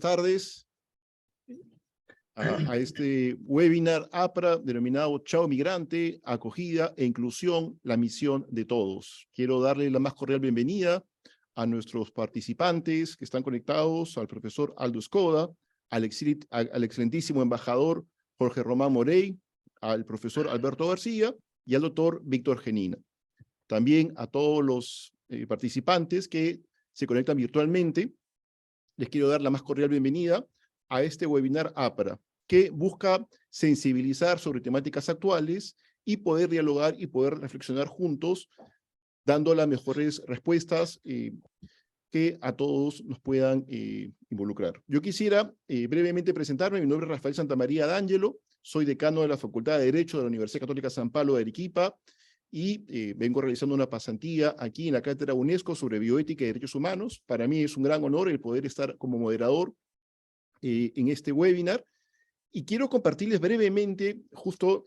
Tardes a este webinar APRA denominado Chao Migrante, Acogida e Inclusión, la misión de todos. Quiero darle la más cordial bienvenida a nuestros participantes que están conectados, al profesor Aldo Escoda, al excelentísimo embajador Jorge Román Morey, al profesor Alberto García y al doctor Víctor Genina. También a todos los participantes que se conectan virtualmente, les quiero dar la más cordial bienvenida a este webinar APRA, que busca sensibilizar sobre temáticas actuales y poder dialogar y poder reflexionar juntos, dando las mejores respuestas que a todos nos puedan involucrar. Yo quisiera brevemente presentarme. Mi nombre es Rafael Santamaría D'Angelo, soy decano de la Facultad de Derecho de la Universidad Católica San Pablo de Arequipa y vengo realizando una pasantía aquí en la Cátedra UNESCO sobre Bioética y Derechos Humanos. Para mí es un gran honor el poder estar como moderador en este webinar. Y quiero compartirles brevemente, justo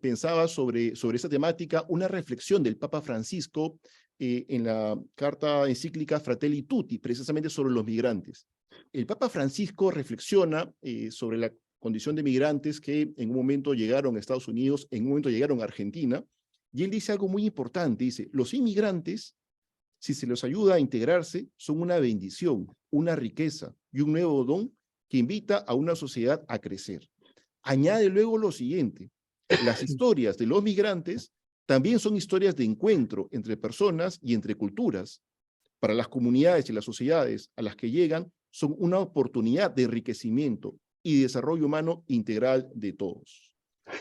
pensaba sobre esta temática, una reflexión del Papa Francisco en la carta encíclica Fratelli Tutti, precisamente sobre los migrantes. El Papa Francisco reflexiona sobre la condición de migrantes que en un momento llegaron a Estados Unidos, en un momento llegaron a Argentina, y él dice algo muy importante, dice, los inmigrantes, si se los ayuda a integrarse, son una bendición, una riqueza y un nuevo don que invita a una sociedad a crecer. Añade luego lo siguiente, las historias de los migrantes también son historias de encuentro entre personas y entre culturas. Para las comunidades y las sociedades a las que llegan, son una oportunidad de enriquecimiento y desarrollo humano integral de todos.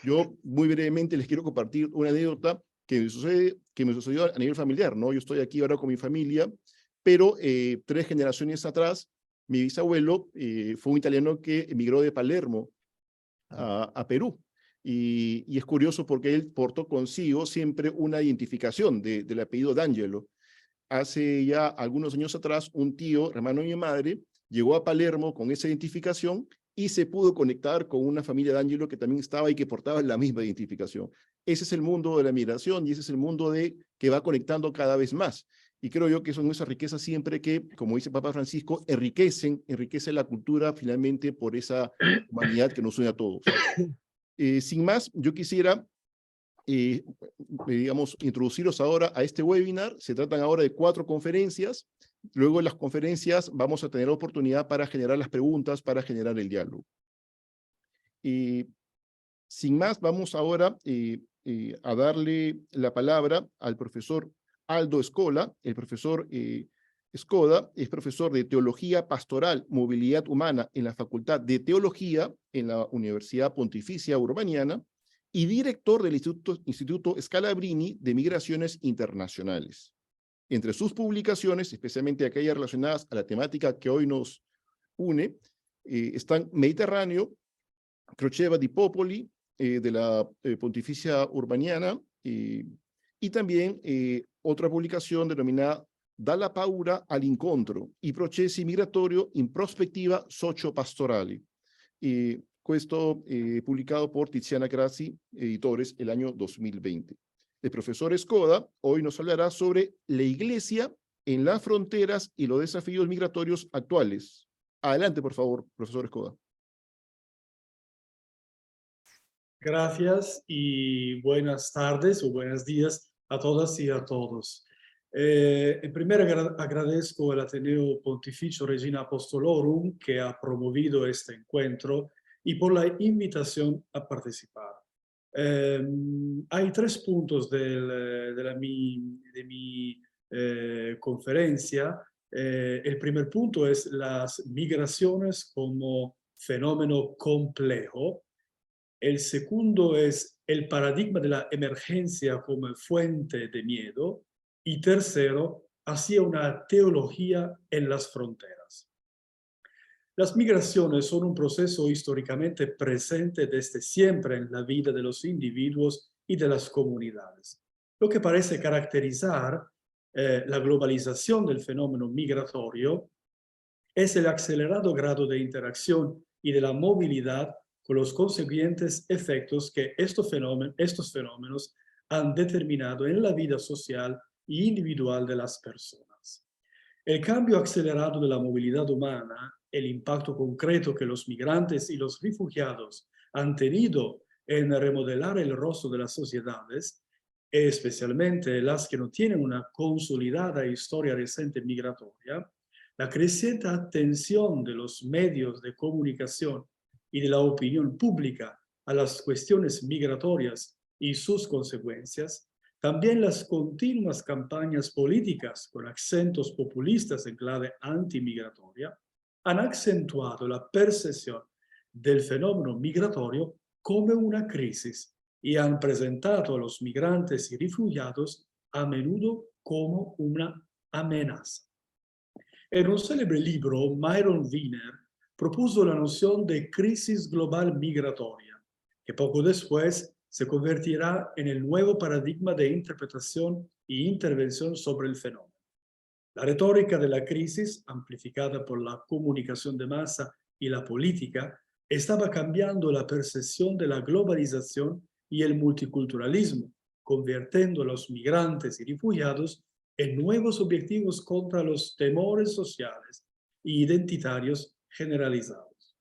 Yo muy brevemente les quiero compartir una anécdota que me sucedió a nivel familiar, ¿no? Yo estoy aquí ahora con mi familia, pero 3 generaciones atrás, mi bisabuelo fue un italiano que emigró de Palermo a Perú. Y es curioso porque él portó consigo siempre una identificación del apellido D'Angelo. Hace ya algunos años atrás, un tío, hermano de mi madre, llegó a Palermo con esa identificación y se pudo conectar con una familia de D'Angelo que también estaba y que portaba la misma identificación. Ese es el mundo de la migración y ese es el mundo que va conectando cada vez más. Y creo yo que son esas riquezas siempre que, como dice Papa Francisco, enriquece la cultura finalmente por esa humanidad que nos une a todos. Sin más, yo quisiera digamos, introducirlos ahora a este webinar. Se tratan ahora de 4 conferencias. Luego en las conferencias vamos a tener oportunidad para generar las preguntas, para generar el diálogo. Sin más, vamos ahora a darle la palabra al profesor Aldo Escola. El profesor Escoda es profesor de Teología Pastoral, Movilidad Humana en la Facultad de Teología en la Universidad Pontificia Urbaniana y director del Instituto Scalabrini de Migraciones Internacionales. Entre sus publicaciones, especialmente aquellas relacionadas a la temática que hoy nos une, están Mediterráneo, Croceva di Popoli, de la Pontificia Urbaniana, y también otra publicación denominada Dalla paura all'incontro, i processi migratorio in prospettiva socio-pastorali. Questo publicado por Tiziana Grassi, editores, el año 2020. El profesor Escoda hoy nos hablará sobre la Iglesia en las fronteras y los desafíos migratorios actuales. Adelante, por favor, profesor Escoda. Gracias y buenas tardes o buenos días a todas y a todos. En primer agradezco al Ateneo Pontificio Regina Apostolorum que ha promovido este encuentro y por la invitación a participar. Hay 3 puntos de mi conferencia. El primer punto es las migraciones como fenómeno complejo. El segundo es el paradigma de la emergencia como fuente de miedo. Y tercero, hacia una teología en las fronteras. Las migraciones son un proceso históricamente presente desde siempre en la vida de los individuos y de las comunidades. Lo que parece caracterizar la globalización del fenómeno migratorio es el acelerado grado de interacción y de la movilidad con los consiguientes efectos que estos fenómenos han determinado en la vida social y individual de las personas. El cambio acelerado de la movilidad humana el impacto concreto que los migrantes y los refugiados han tenido en remodelar el rostro de las sociedades, especialmente las que no tienen una consolidada historia reciente migratoria, la creciente atención de los medios de comunicación y de la opinión pública a las cuestiones migratorias y sus consecuencias, también las continuas campañas políticas con acentos populistas en clave antimigratoria, han acentuado la percepción del fenómeno migratorio como una crisis y han presentado a los migrantes y refugiados a menudo como una amenaza. En un célebre libro, Myron Wiener propuso la noción de crisis global migratoria, que poco después se convertirá en el nuevo paradigma de interpretación e intervención sobre el fenómeno. La retórica de la crisis, amplificada por la comunicación de masa y la política, estaba cambiando la percepción de la globalización y el multiculturalismo, convirtiendo a los migrantes y refugiados en nuevos objetivos contra los temores sociales e identitarios generalizados.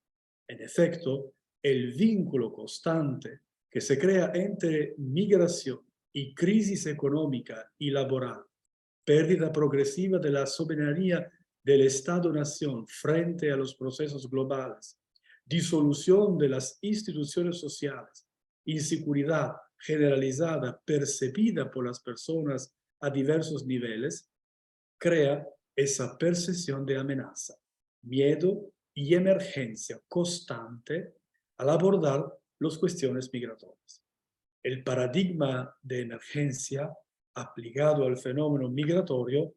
En efecto, el vínculo constante que se crea entre migración y crisis económica y laboral, pérdida progresiva de la soberanía del Estado-nación frente a los procesos globales, disolución de las instituciones sociales, inseguridad generalizada percibida por las personas a diversos niveles, crea esa percepción de amenaza, miedo y emergencia constante al abordar las cuestiones migratorias. El paradigma de emergencia aplicado al fenómeno migratorio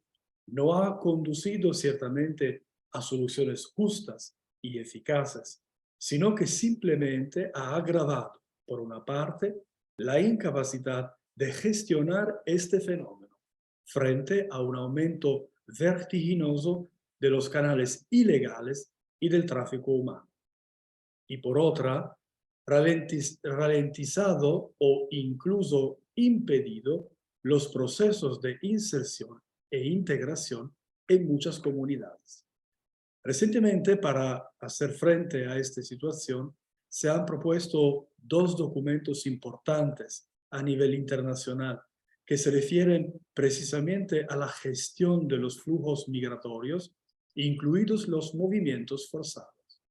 no ha conducido ciertamente a soluciones justas y eficaces, sino que simplemente ha agravado, por una parte, la incapacidad de gestionar este fenómeno frente a un aumento vertiginoso de los canales ilegales y del tráfico humano. Y por otra, ralentizado o incluso impedido los procesos de inserción e integración en muchas comunidades. Recientemente, para hacer frente a esta situación, se han propuesto dos documentos importantes a nivel internacional que se refieren precisamente a la gestión de los flujos migratorios, incluidos los movimientos forzados.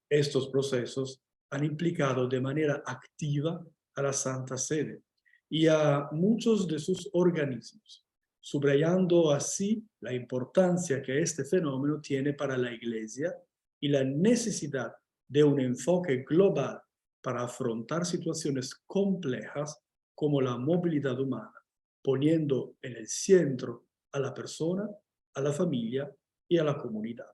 Estos procesos han implicado de manera activa a la Santa Sede y a muchos de sus organismos, subrayando así la importancia que este fenómeno tiene para la Iglesia y la necesidad de un enfoque global para afrontar situaciones complejas como la movilidad humana, poniendo en el centro a la persona, a la familia y a la comunidad.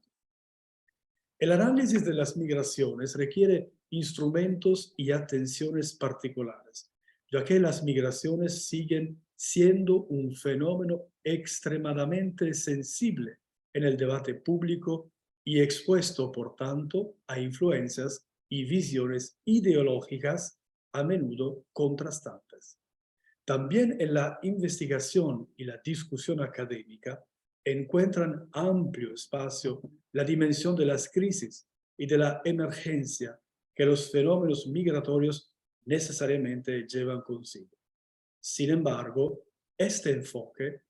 El análisis de las migraciones requiere instrumentos y atenciones particulares, ya que las migraciones siguen siendo un fenómeno extremadamente sensible en el debate público y expuesto, por tanto, a influencias y visiones ideológicas a menudo contrastantes. También en la investigación y la discusión académica encuentran amplio espacio la dimensión de las crisis y de la emergencia que los fenómenos migratorios necesariamente llevan consigo. Sin embargo, este enfoque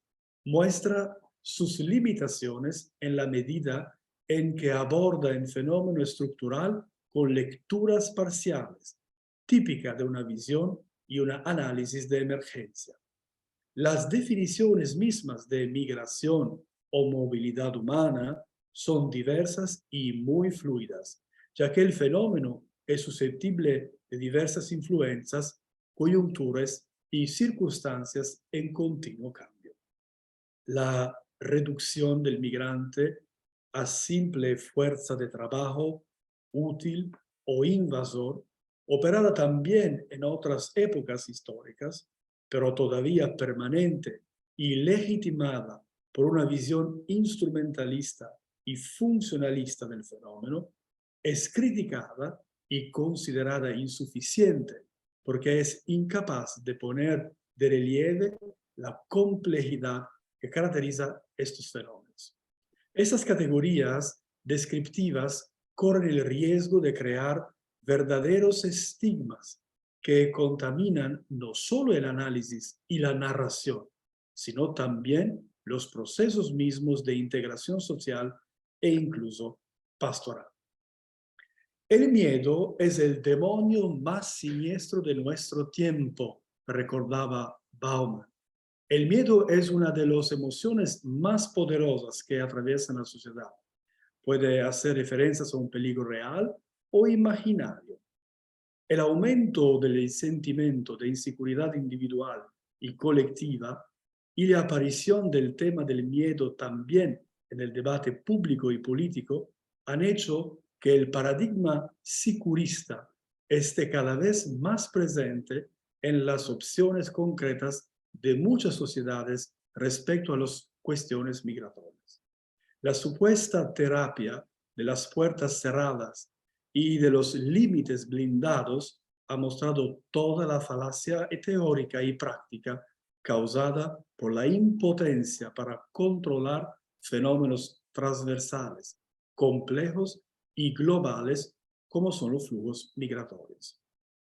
muestra sus limitaciones en la medida en que aborda el fenómeno estructural con lecturas parciales, típica de una visión y un análisis de emergencia. Las definiciones mismas de migración o movilidad humana son diversas y muy fluidas, ya que el fenómeno es susceptible de diversas influencias, coyunturas y circunstancias en continuo cambio. La reducción del migrante a simple fuerza de trabajo, útil o invasor, operada también en otras épocas históricas, pero todavía permanente y legitimada por una visión instrumentalista y funcionalista del fenómeno, es criticada y considerada insuficiente porque es incapaz de poner de relieve la complejidad que caracteriza estos fenómenos. Estas categorías descriptivas corren el riesgo de crear verdaderos estigmas que contaminan no solo el análisis y la narración, sino también los procesos mismos de integración social e incluso pastoral. El miedo es el demonio más siniestro de nuestro tiempo, recordaba Bauman. El miedo es una de las emociones más poderosas que atraviesan la sociedad. Puede hacer referencias a un peligro real o imaginario. El aumento del sentimiento de inseguridad individual y colectiva y la aparición del tema del miedo también en el debate público y político han hecho que el paradigma sicurista esté cada vez más presente en las opciones concretas de muchas sociedades respecto a las cuestiones migratorias. La supuesta terapia de las puertas cerradas y de los límites blindados ha mostrado toda la falacia teórica y práctica causada por la impotencia para controlar fenómenos transversales, complejos y globales como son los flujos migratorios.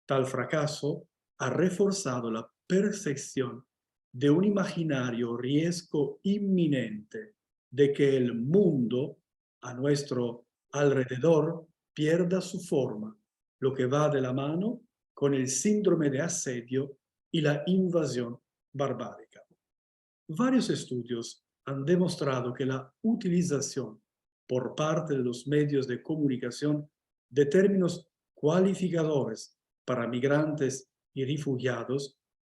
Tal fracaso ha reforzado la percepción de un imaginario riesgo inminente de que el mundo a nuestro alrededor pierda su forma, lo que va de la mano con el síndrome de asedio y la invasión barbárica. Varios estudios han demostrado que la utilización por parte de los medios de comunicación de términos cualificadores para migrantes y refugiados,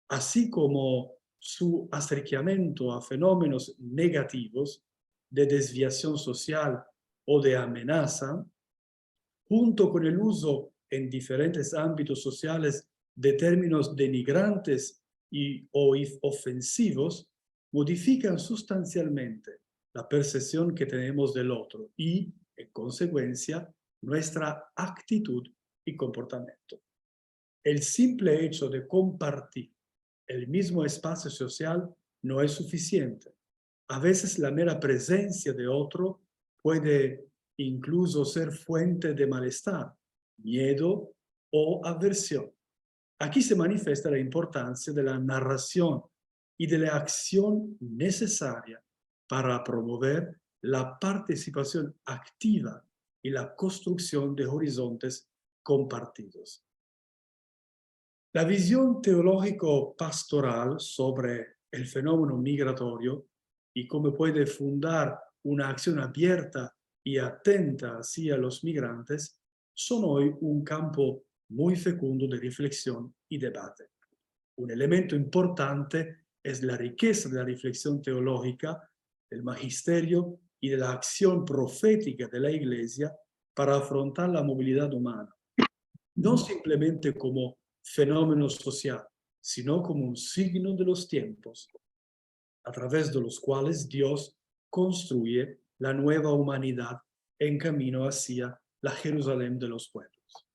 así como su acercamiento a fenómenos negativos de desviación social o de amenaza, junto con el uso en diferentes ámbitos sociales de términos denigrantes o ofensivos, modifican sustancialmente la percepción que tenemos del otro y, en consecuencia, nuestra actitud y comportamiento. El simple hecho de compartir el mismo espacio social no es suficiente. A veces la mera presencia de otro puede incluso ser fuente de malestar, miedo o aversión. Aquí se manifiesta la importancia de la narración y de la acción necesaria para promover la participación activa y la construcción de horizontes compartidos. La visión teológico-pastoral sobre el fenómeno migratorio y cómo puede fundar una acción abierta y atenta hacia los migrantes son hoy un campo muy fecundo de reflexión y debate. Un elemento importante es la riqueza de la reflexión teológica, del magisterio y de la acción profética de la Iglesia para afrontar la movilidad humana, no simplemente como fenómeno social, sino como un signo de los tiempos, a través de los cuales Dios construye la nueva humanidad en camino hacia la Jerusalén de los pueblos.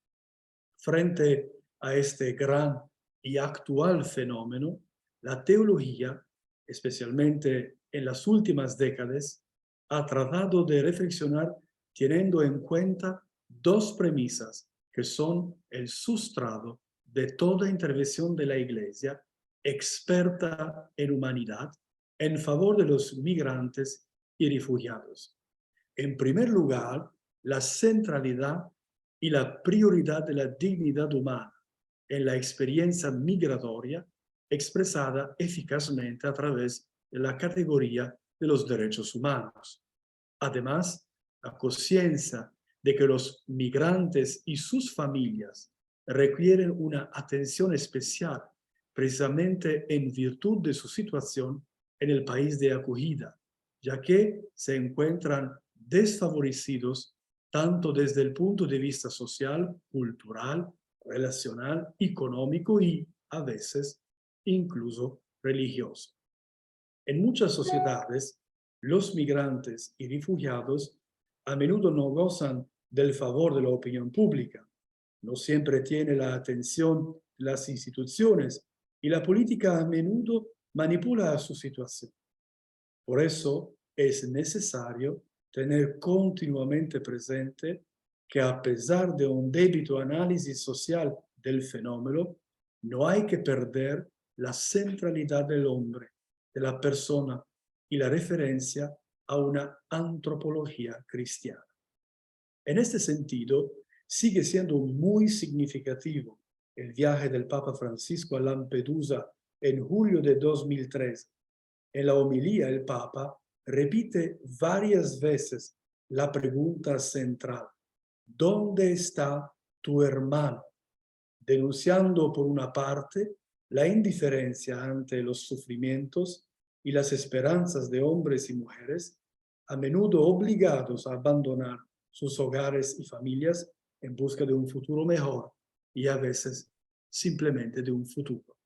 Frente a este gran y actual fenómeno, la teología, especialmente en las últimas décadas, ha tratado de reflexionar teniendo en cuenta dos premisas que son el sustrato de toda intervención de la Iglesia, experta en humanidad, en favor de los migrantes y refugiados. En primer lugar, la centralidad y la prioridad de la dignidad humana en la experiencia migratoria expresada eficazmente a través de la categoría de los derechos humanos. Además, la conciencia de que los migrantes y sus familias requieren una atención especial precisamente en virtud de su situación en el país de acogida, ya que se encuentran desfavorecidos tanto desde el punto de vista social, cultural, relacional, económico y, a veces, incluso religioso. En muchas sociedades, los migrantes y refugiados a menudo no gozan del favor de la opinión pública, no siempre tiene la atención de las instituciones y la política a menudo manipula su situación. Por eso es necesario tener continuamente presente que a pesar de un débito análisis social del fenómeno, no hay que perder la centralidad del hombre, de la persona y la referencia a una antropología cristiana. En este sentido, sigue siendo muy significativo el viaje del Papa Francisco a Lampedusa en julio de 2003. En la homilía, el Papa repite varias veces la pregunta central: ¿dónde está tu hermano? Denunciando por una parte la indiferencia ante los sufrimientos y las esperanzas de hombres y mujeres, a menudo obligados a abandonar sus hogares y familias en busca de un futuro mejor y a veces simplemente de un futuro.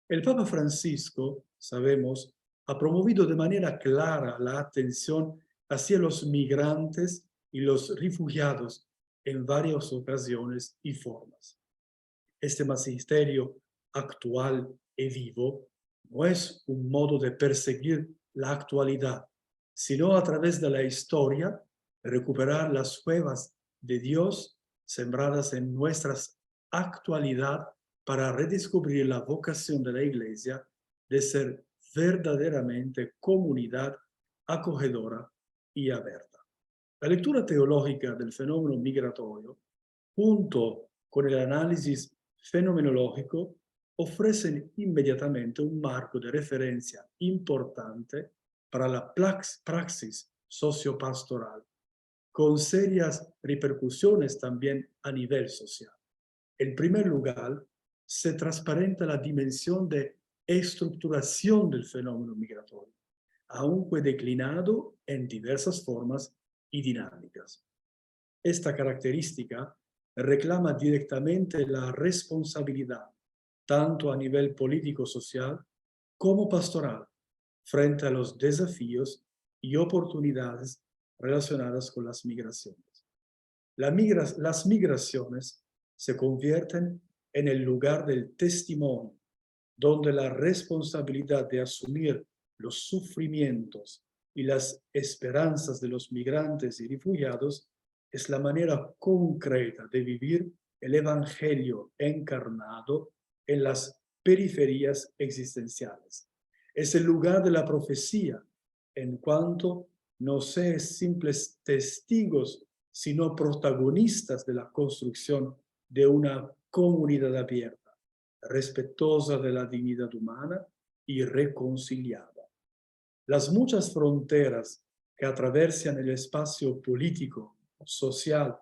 El Papa Francisco, sabemos, ha promovido de manera clara la atención hacia los migrantes y los refugiados en varias ocasiones y formas. Este magisterio actual y vivo no es un modo de perseguir la actualidad, sino a través de la historia recuperar las cuevas de Dios sembradas en nuestra actualidad para redescubrir la vocación de la Iglesia de ser verdaderamente comunidad acogedora y abierta. La lectura teológica del fenómeno migratorio, junto con el análisis fenomenológico, ofrecen inmediatamente un marco de referencia importante para la praxis sociopastoral, con serias repercusiones también a nivel social. En primer lugar, se transparenta la dimensión de estructuración del fenómeno migratorio, aunque declinado en diversas formas y dinámicas. Esta característica reclama directamente la responsabilidad, tanto a nivel político-social como pastoral, frente a los desafíos y oportunidades relacionadas con las migraciones. Las migraciones se convierten en el lugar del testimonio, donde la responsabilidad de asumir los sufrimientos y las esperanzas de los migrantes y refugiados es la manera concreta de vivir el evangelio encarnado en las periferias existenciales. Es el lugar de la profecía, en cuanto no se es simples testigos, sino protagonistas de la construcción de una comunidad abierta, respetuosa de la dignidad humana y reconciliada. Las muchas fronteras que atraviesan el espacio político, social,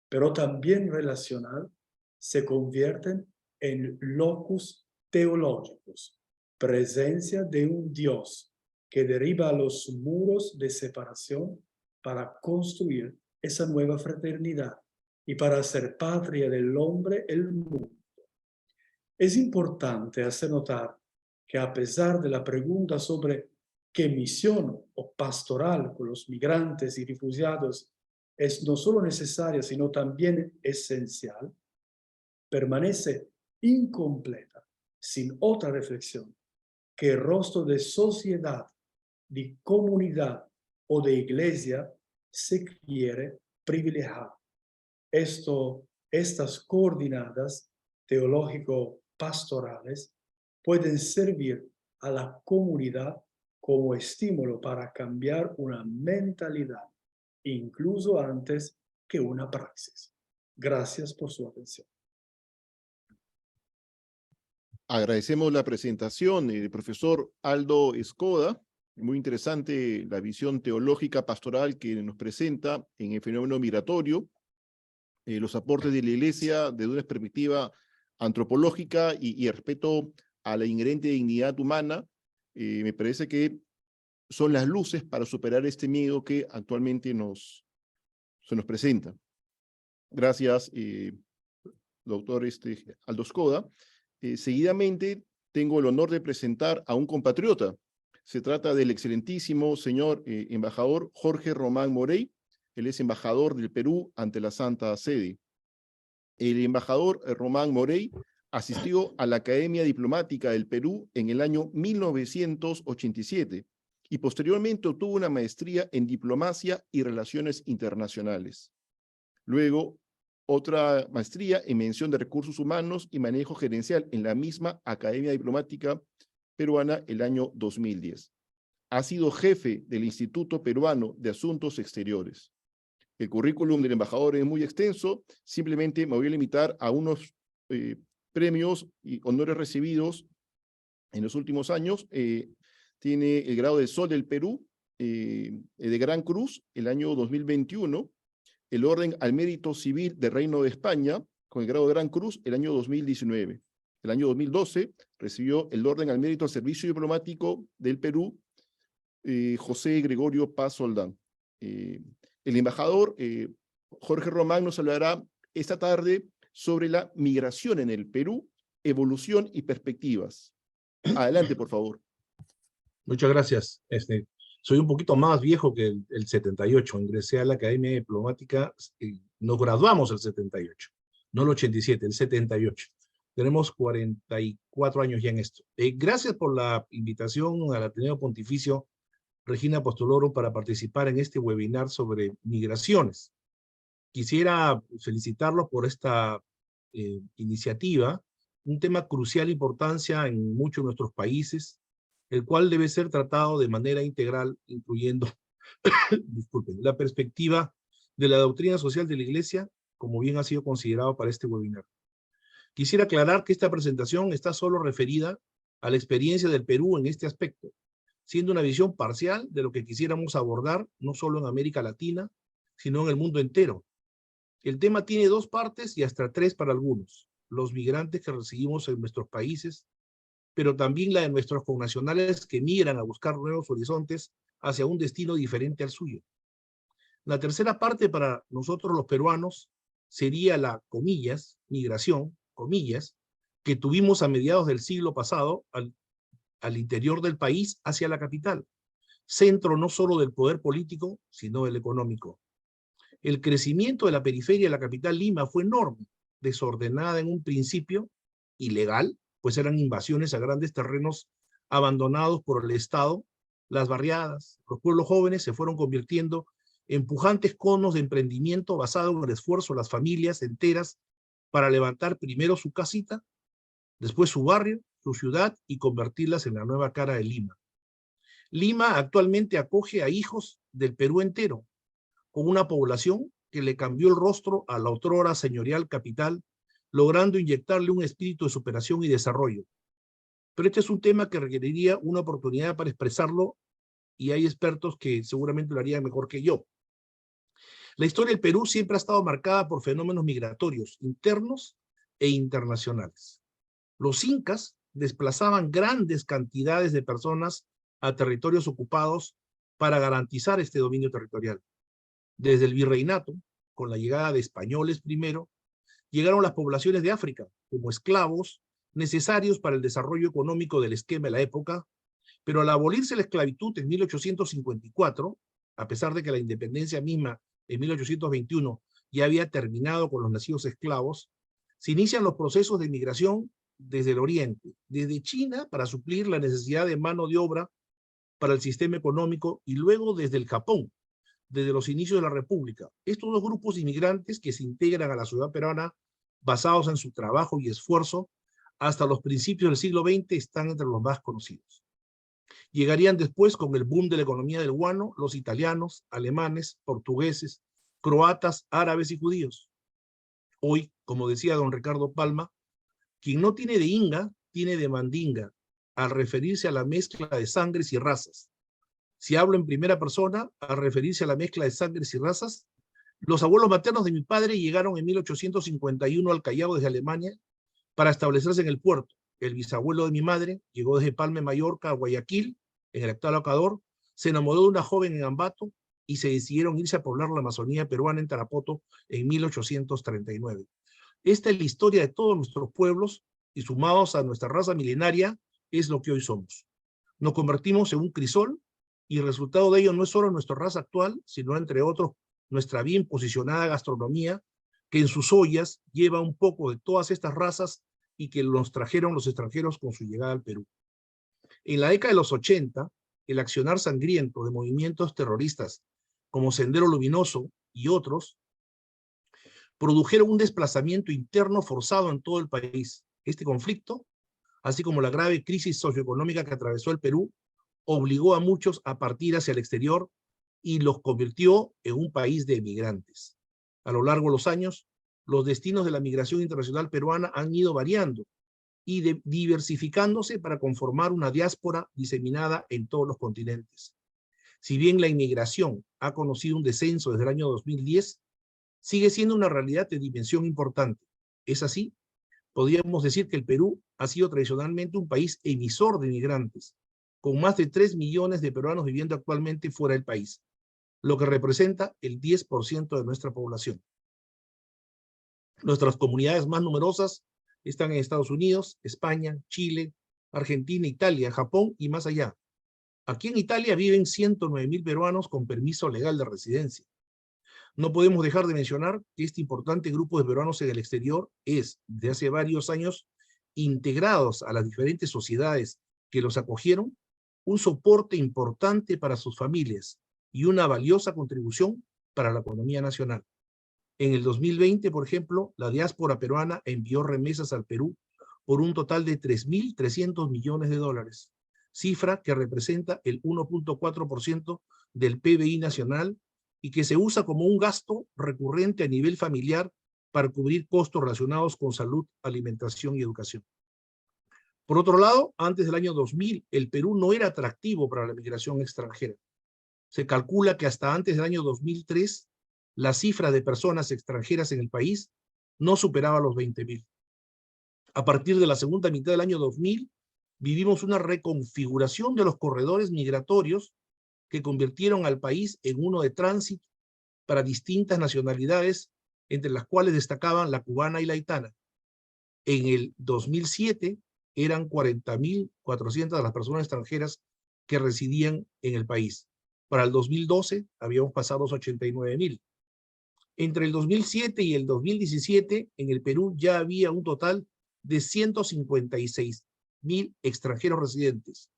pero también relacional, se convierten en locus teológicos, presencia de un Dios que derriba los muros de separación para construir esa nueva fraternidad y para hacer patria del hombre el mundo. Es importante hacer notar que a pesar de la pregunta sobre qué misión o pastoral con los migrantes y refugiados es no solo necesaria, sino también esencial, permanece incompleta, sin otra reflexión, que el rostro de sociedad, de comunidad o de iglesia se quiere privilegiar. Estas coordinadas teológico-pastorales pueden servir a la comunidad como estímulo para cambiar una mentalidad, incluso antes que una praxis. Gracias por su atención. Agradecemos la presentación del profesor Aldo Escoda. Muy interesante la visión teológica pastoral que nos presenta en el fenómeno migratorio, los aportes de la Iglesia desde una perspectiva antropológica y respeto a la inherente dignidad humana. Me parece que son las luces para superar este miedo que actualmente se nos presenta. Gracias, doctor Aldo Escoda. Seguidamente tengo el honor de presentar a un compatriota. Se trata del excelentísimo señor embajador Jorge Román Morey. Él es embajador del Perú ante la Santa Sede. El embajador Román Morey asistió a la Academia Diplomática del Perú en el año 1987 y posteriormente obtuvo una maestría en Diplomacia y Relaciones Internacionales. Luego, otra maestría en Mención de Recursos Humanos y Manejo Gerencial en la misma Academia Diplomática Peruana el año 2010. Ha sido jefe del Instituto Peruano de Asuntos Exteriores. El currículum del embajador es muy extenso, simplemente me voy a limitar a unos premios y honores recibidos en los últimos años. Tiene el grado de Sol del Perú, de Gran Cruz, el año 2021, el Orden al Mérito Civil del Reino de España, con el grado de Gran Cruz, el año 2019. El año 2012 recibió el Orden al Mérito al Servicio Diplomático del Perú, José Gregorio Paz Soldán. El embajador Jorge Román nos hablará esta tarde sobre la migración en el Perú, evolución y perspectivas. Adelante, por favor. Muchas gracias. Soy un poquito más viejo que el 78. Ingresé a la Academia Diplomática, nos graduamos el 78, no el 87, el 78. Tenemos 44 años ya en esto. Gracias por la invitación al Ateneo Pontificio Regina Apostolorum para participar en este webinar sobre migraciones. Quisiera felicitarlos por esta iniciativa, un tema crucial importancia en muchos de nuestros países, el cual debe ser tratado de manera integral, incluyendo disculpen, la perspectiva de la doctrina social de la Iglesia, como bien ha sido considerado para este webinar. Quisiera aclarar que esta presentación está solo referida a la experiencia del Perú en este aspecto, siendo una visión parcial de lo que quisiéramos abordar, no solo en América Latina, sino en el mundo entero. El tema tiene dos partes y hasta tres para algunos: los migrantes que recibimos en nuestros países, pero también la de nuestros connacionales que migran a buscar nuevos horizontes hacia un destino diferente al suyo. La tercera parte para nosotros los peruanos sería la, comillas, migración, comillas, que tuvimos a mediados del siglo pasado al interior del país hacia la capital, centro no solo del poder político, sino del económico. El crecimiento de la periferia de la capital Lima fue enorme, desordenada en un principio, ilegal, pues eran invasiones a grandes terrenos abandonados por el Estado. Las barriadas, los pueblos jóvenes se fueron convirtiendo en pujantes conos de emprendimiento basado en el esfuerzo de las familias enteras para levantar primero su casita, después su barrio, su ciudad y convertirlas en la nueva cara de Lima. Lima actualmente acoge a hijos del Perú entero, con una población que le cambió el rostro a la otrora señorial capital, logrando inyectarle un espíritu de superación y desarrollo. Pero este es un tema que requeriría una oportunidad para expresarlo, y hay expertos que seguramente lo harían mejor que yo. La historia del Perú siempre ha estado marcada por fenómenos migratorios, internos e internacionales. Los incas desplazaban grandes cantidades de personas a territorios ocupados para garantizar este dominio territorial. Desde el virreinato, con la llegada de españoles primero, llegaron las poblaciones de África como esclavos necesarios para el desarrollo económico del esquema de la época, pero al abolirse la esclavitud en 1854, a pesar de que la independencia misma en 1821 ya había terminado con los nacidos esclavos, se inician los procesos de migración desde el oriente, desde China para suplir la necesidad de mano de obra para el sistema económico, y luego desde el Japón, desde los inicios de la República. Estos dos grupos inmigrantes que se integran a la sociedad peruana basados en su trabajo y esfuerzo hasta los principios del siglo XX están entre los más conocidos. Llegarían después, con el boom de la economía del guano, los italianos, alemanes, portugueses, croatas, árabes y judíos. Hoy, como decía don Ricardo Palma, quien no tiene de inga, tiene de mandinga, al referirse a la mezcla de sangres y razas. Si hablo en primera persona, al referirse a la mezcla de sangres y razas, los abuelos maternos de mi padre llegaron en 1851 al Callao desde Alemania para establecerse en el puerto. El bisabuelo de mi madre llegó desde Palma de Mallorca a Guayaquil, en el actual Ecuador, se enamoró de una joven en Ambato y se decidieron irse a poblar la Amazonía peruana en Tarapoto en 1839. Esta es la historia de todos nuestros pueblos y, sumados a nuestra raza milenaria, es lo que hoy somos. Nos convertimos en un crisol y el resultado de ello no es solo nuestra raza actual, sino, entre otros, nuestra bien posicionada gastronomía, que en sus ollas lleva un poco de todas estas razas y que nos trajeron los extranjeros con su llegada al Perú. En la década de los 80, el accionar sangriento de movimientos terroristas como Sendero Luminoso y otros, produjeron un desplazamiento interno forzado en todo el país. Este conflicto, así como la grave crisis socioeconómica que atravesó el Perú, obligó a muchos a partir hacia el exterior y los convirtió en un país de emigrantes. A lo largo de los años, los destinos de la migración internacional peruana han ido variando y diversificándose para conformar una diáspora diseminada en todos los continentes. Si bien la inmigración ha conocido un descenso desde el año 2010, sigue siendo una realidad de dimensión importante. Es así, podríamos decir que el Perú ha sido tradicionalmente un país emisor de migrantes, con más de 3 millones de peruanos viviendo actualmente fuera del país, lo que representa el 10% de nuestra población. Nuestras comunidades más numerosas están en Estados Unidos, España, Chile, Argentina, Italia, Japón y más allá. Aquí en Italia viven 109.000 peruanos con permiso legal de residencia. No podemos dejar de mencionar que este importante grupo de peruanos en el exterior es, desde hace varios años, integrados a las diferentes sociedades que los acogieron, un soporte importante para sus familias y una valiosa contribución para la economía nacional. En el 2020, por ejemplo, la diáspora peruana envió remesas al Perú por un total de 3.300 millones de dólares, cifra que representa el 1.4% del PBI nacional y que se usa como un gasto recurrente a nivel familiar para cubrir costos relacionados con salud, alimentación y educación. Por otro lado, antes del año 2000, el Perú no era atractivo para la migración extranjera. Se calcula que hasta antes del año 2003, la cifra de personas extranjeras en el país no superaba los 20.000. A partir de la segunda mitad del año 2000, vivimos una reconfiguración de los corredores migratorios que convirtieron al país en uno de tránsito para distintas nacionalidades, entre las cuales destacaban la cubana y la haitiana. En el 2007 eran 40.400 las personas extranjeras que residían en el país. Para el 2012 habíamos pasado los 89.000. Entre el 2007 y el 2017, en el Perú ya había un total de 156.000 extranjeros residentes.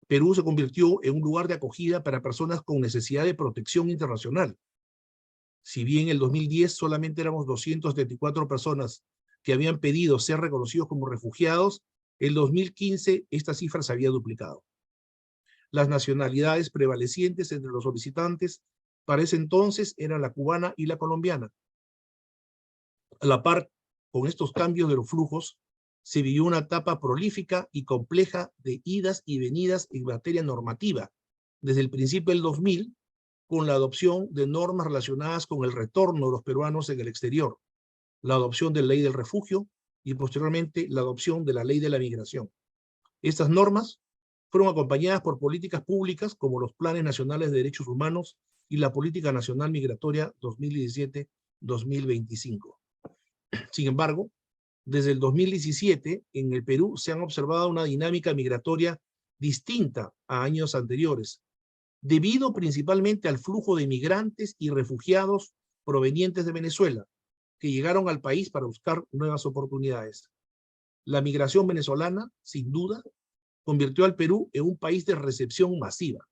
Perú se convirtió en un lugar de acogida para personas con necesidad de protección internacional. Si bien en el 2010 solamente éramos 274 personas que habían pedido ser reconocidos como refugiados, en 2015 esta cifra se había duplicado. Las nacionalidades prevalecientes entre los solicitantes para ese entonces eran la cubana y la colombiana. A la par con estos cambios de los flujos, se vivió una etapa prolífica y compleja de idas y venidas en materia normativa, desde el principio del 2000, con la adopción de normas relacionadas con el retorno de los peruanos en el exterior, la adopción de la ley del refugio y posteriormente la adopción de la ley de la migración. Estas normas fueron acompañadas por políticas públicas como los Planes Nacionales de Derechos Humanos y la Política Nacional Migratoria 2017-2025. Sin embargo, desde el 2017, en el Perú se han observado una dinámica migratoria distinta a años anteriores, debido principalmente al flujo de migrantes y refugiados provenientes de Venezuela, que llegaron al país para buscar nuevas oportunidades. La migración venezolana, sin duda, convirtió al Perú en un país de recepción masiva,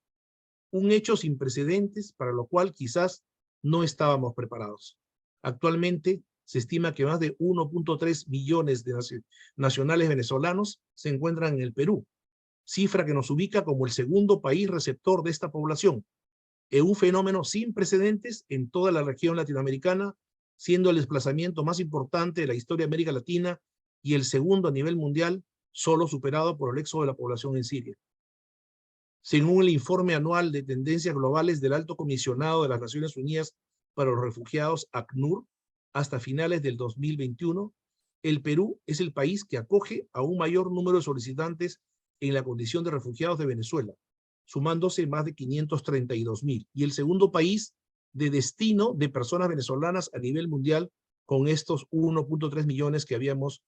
un hecho sin precedentes para lo cual quizás no estábamos preparados. Actualmente, se estima que más de 1.3 millones de nacionales venezolanos se encuentran en el Perú, cifra que nos ubica como el segundo país receptor de esta población, en un fenómeno sin precedentes en toda la región latinoamericana, siendo el desplazamiento más importante de la historia de América Latina y el segundo a nivel mundial, solo superado por el éxodo de la población en Siria. Según el informe anual de tendencias globales del Alto Comisionado de las Naciones Unidas para los Refugiados, ACNUR, hasta finales del 2021, el Perú es el país que acoge a un mayor número de solicitantes en la condición de refugiados de Venezuela, sumándose más de 532.000, y el segundo país de destino de personas venezolanas a nivel mundial, con estos 1.3 millones que habíamos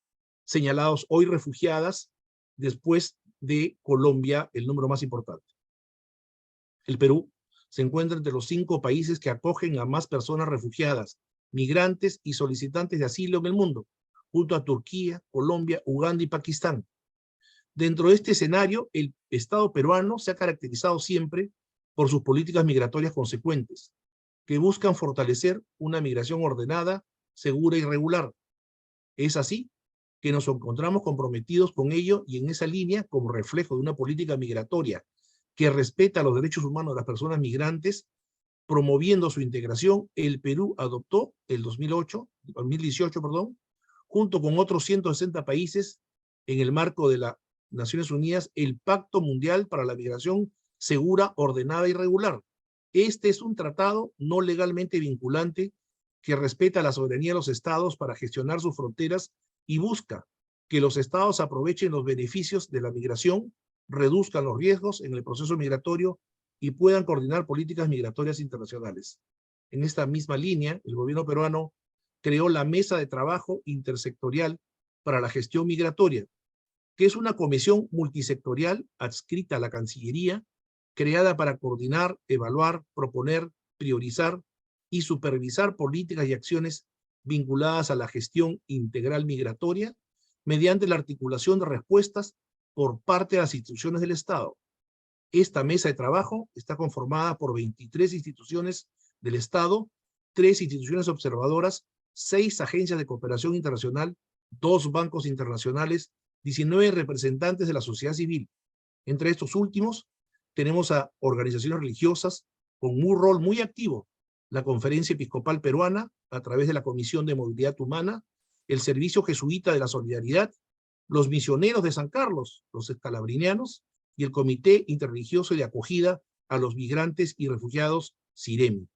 señalados hoy refugiadas, después de Colombia, el número más importante. El Perú se encuentra entre los 5 países que acogen a más personas refugiadas, migrantes y solicitantes de asilo en el mundo, junto a Turquía, Colombia, Uganda y Pakistán. Dentro de este escenario, el Estado peruano se ha caracterizado siempre por sus políticas migratorias consecuentes, que buscan fortalecer una migración ordenada, segura y regular. Es así que nos encontramos comprometidos con ello y en esa línea, como reflejo de una política migratoria que respeta los derechos humanos de las personas migrantes, promoviendo su integración, el Perú adoptó el 2018, junto con otros 160 países en el marco de las Naciones Unidas, el Pacto Mundial para la Migración Segura, Ordenada y Regular. Este es un tratado no legalmente vinculante que respeta la soberanía de los estados para gestionar sus fronteras y busca que los estados aprovechen los beneficios de la migración, reduzcan los riesgos en el proceso migratorio y puedan coordinar políticas migratorias internacionales. En esta misma línea, el gobierno peruano creó la Mesa de Trabajo Intersectorial para la Gestión Migratoria, que es una comisión multisectorial adscrita a la Cancillería, creada para coordinar, evaluar, proponer, priorizar y supervisar políticas y acciones vinculadas a la gestión integral migratoria mediante la articulación de respuestas por parte de las instituciones del Estado. Esta mesa de trabajo está conformada por 23 instituciones del Estado, 3 instituciones observadoras, 6 agencias de cooperación internacional, 2 bancos internacionales, 19 representantes de la sociedad civil. Entre estos últimos, tenemos a organizaciones religiosas con un rol muy activo, la Conferencia Episcopal Peruana, a través de la Comisión de Movilidad Humana, el Servicio Jesuita de la Solidaridad, los misioneros de San Carlos, los escalabrinianos, y el Comité Interreligioso de Acogida a los Migrantes y Refugiados, CIREMI.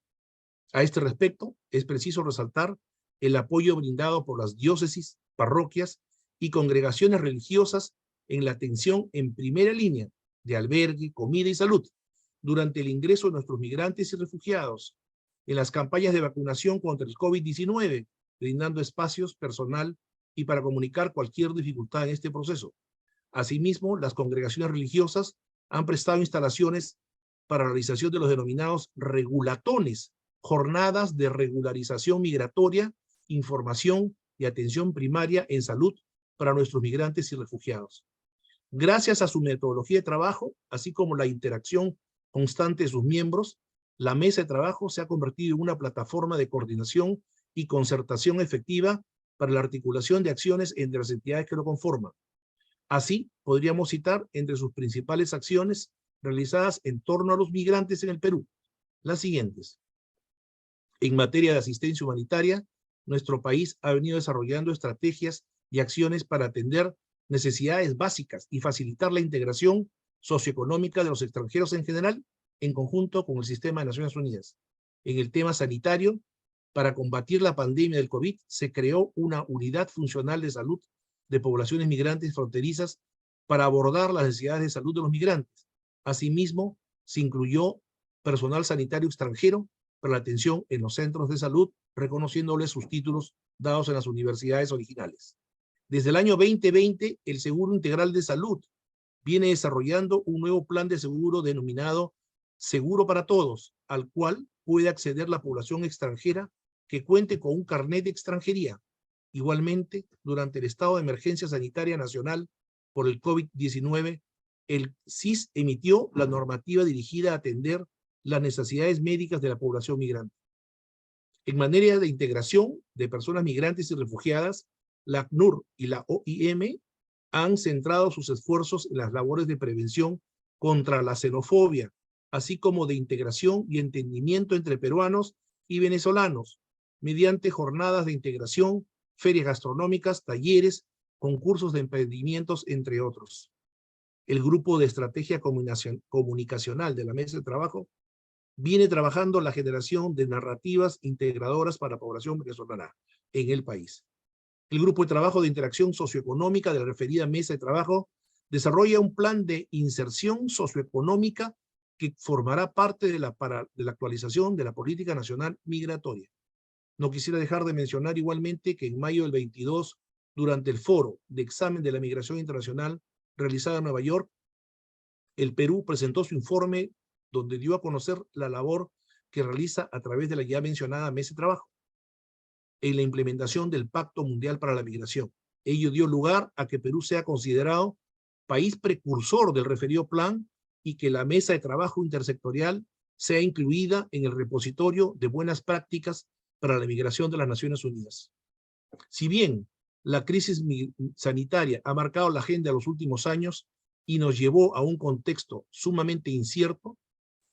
A este respecto, es preciso resaltar el apoyo brindado por las diócesis, parroquias y congregaciones religiosas en la atención en primera línea de albergue, comida y salud durante el ingreso de nuestros migrantes y refugiados, en las campañas de vacunación contra el COVID-19, brindando espacios, personal y para comunicar cualquier dificultad en este proceso. Asimismo, las congregaciones religiosas han prestado instalaciones para la realización de los denominados regulatones, jornadas de regularización migratoria, información y atención primaria en salud para nuestros migrantes y refugiados. Gracias a su metodología de trabajo, así como la interacción constante de sus miembros, la mesa de trabajo se ha convertido en una plataforma de coordinación y concertación efectiva para la articulación de acciones entre las entidades que lo conforman. Así, podríamos citar entre sus principales acciones realizadas en torno a los migrantes en el Perú las siguientes. En materia de asistencia humanitaria, nuestro país ha venido desarrollando estrategias y acciones para atender necesidades básicas y facilitar la integración socioeconómica de los extranjeros en general, en conjunto con el sistema de Naciones Unidas. En el tema sanitario, para combatir la pandemia del COVID, se creó una unidad funcional de salud de poblaciones migrantes fronterizas para abordar las necesidades de salud de los migrantes. Asimismo, se incluyó personal sanitario extranjero para la atención en los centros de salud, reconociéndoles sus títulos dados en las universidades originales. Desde el año 2020, el Seguro Integral de Salud viene desarrollando un nuevo plan de seguro denominado Seguro para Todos, al cual puede acceder la población extranjera que cuente con un carnet de extranjería. Igualmente, durante el estado de emergencia sanitaria nacional por el COVID-19, el SIS emitió la normativa dirigida a atender las necesidades médicas de la población migrante. En materia de integración de personas migrantes y refugiadas, la ACNUR y la OIM han centrado sus esfuerzos en las labores de prevención contra la xenofobia, así como de integración y entendimiento entre peruanos y venezolanos, mediante jornadas de integración, ferias gastronómicas, talleres, concursos de emprendimientos, entre otros. El Grupo de Estrategia Comunicacional de la Mesa de Trabajo viene trabajando la generación de narrativas integradoras para la población venezolana en el país. El Grupo de Trabajo de Interacción Socioeconómica de la referida Mesa de Trabajo desarrolla un plan de inserción socioeconómica que formará parte de la actualización de la Política Nacional Migratoria. No quisiera dejar de mencionar igualmente que en mayo del 22, durante el foro de examen de la migración internacional realizado en Nueva York, el Perú presentó su informe donde dio a conocer la labor que realiza a través de la ya mencionada Mesa de Trabajo en la implementación del Pacto Mundial para la Migración. Ello dio lugar a que Perú sea considerado país precursor del referido plan y que la mesa de trabajo intersectorial sea incluida en el repositorio de buenas prácticas para la migración de las Naciones Unidas. Si bien la crisis sanitaria ha marcado la agenda de los últimos años y nos llevó a un contexto sumamente incierto,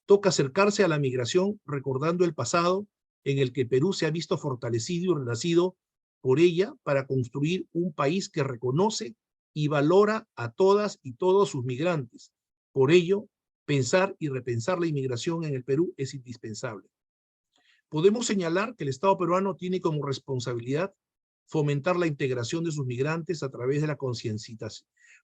toca acercarse a la migración recordando el pasado en el que Perú se ha visto fortalecido y renacido por ella para construir un país que reconoce y valora a todas y todos sus migrantes. Por ello, pensar y repensar la inmigración en el Perú es indispensable. Podemos señalar que el Estado peruano tiene como responsabilidad fomentar la integración de sus migrantes a través de la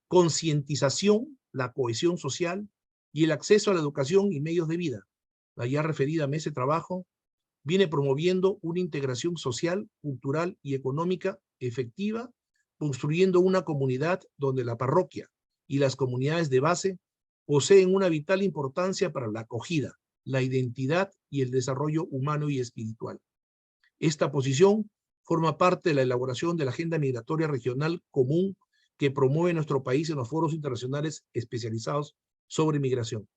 concientización, la cohesión social y el acceso a la educación y medios de vida. La ya referida mesa de trabajo viene promoviendo una integración social, cultural y económica efectiva, construyendo una comunidad donde la parroquia y las comunidades de base poseen una vital importancia para la acogida, la identidad y el desarrollo humano y espiritual. Esta posición forma parte de la elaboración de la Agenda Migratoria Regional Común que promueve nuestro país en los foros internacionales especializados sobre migración.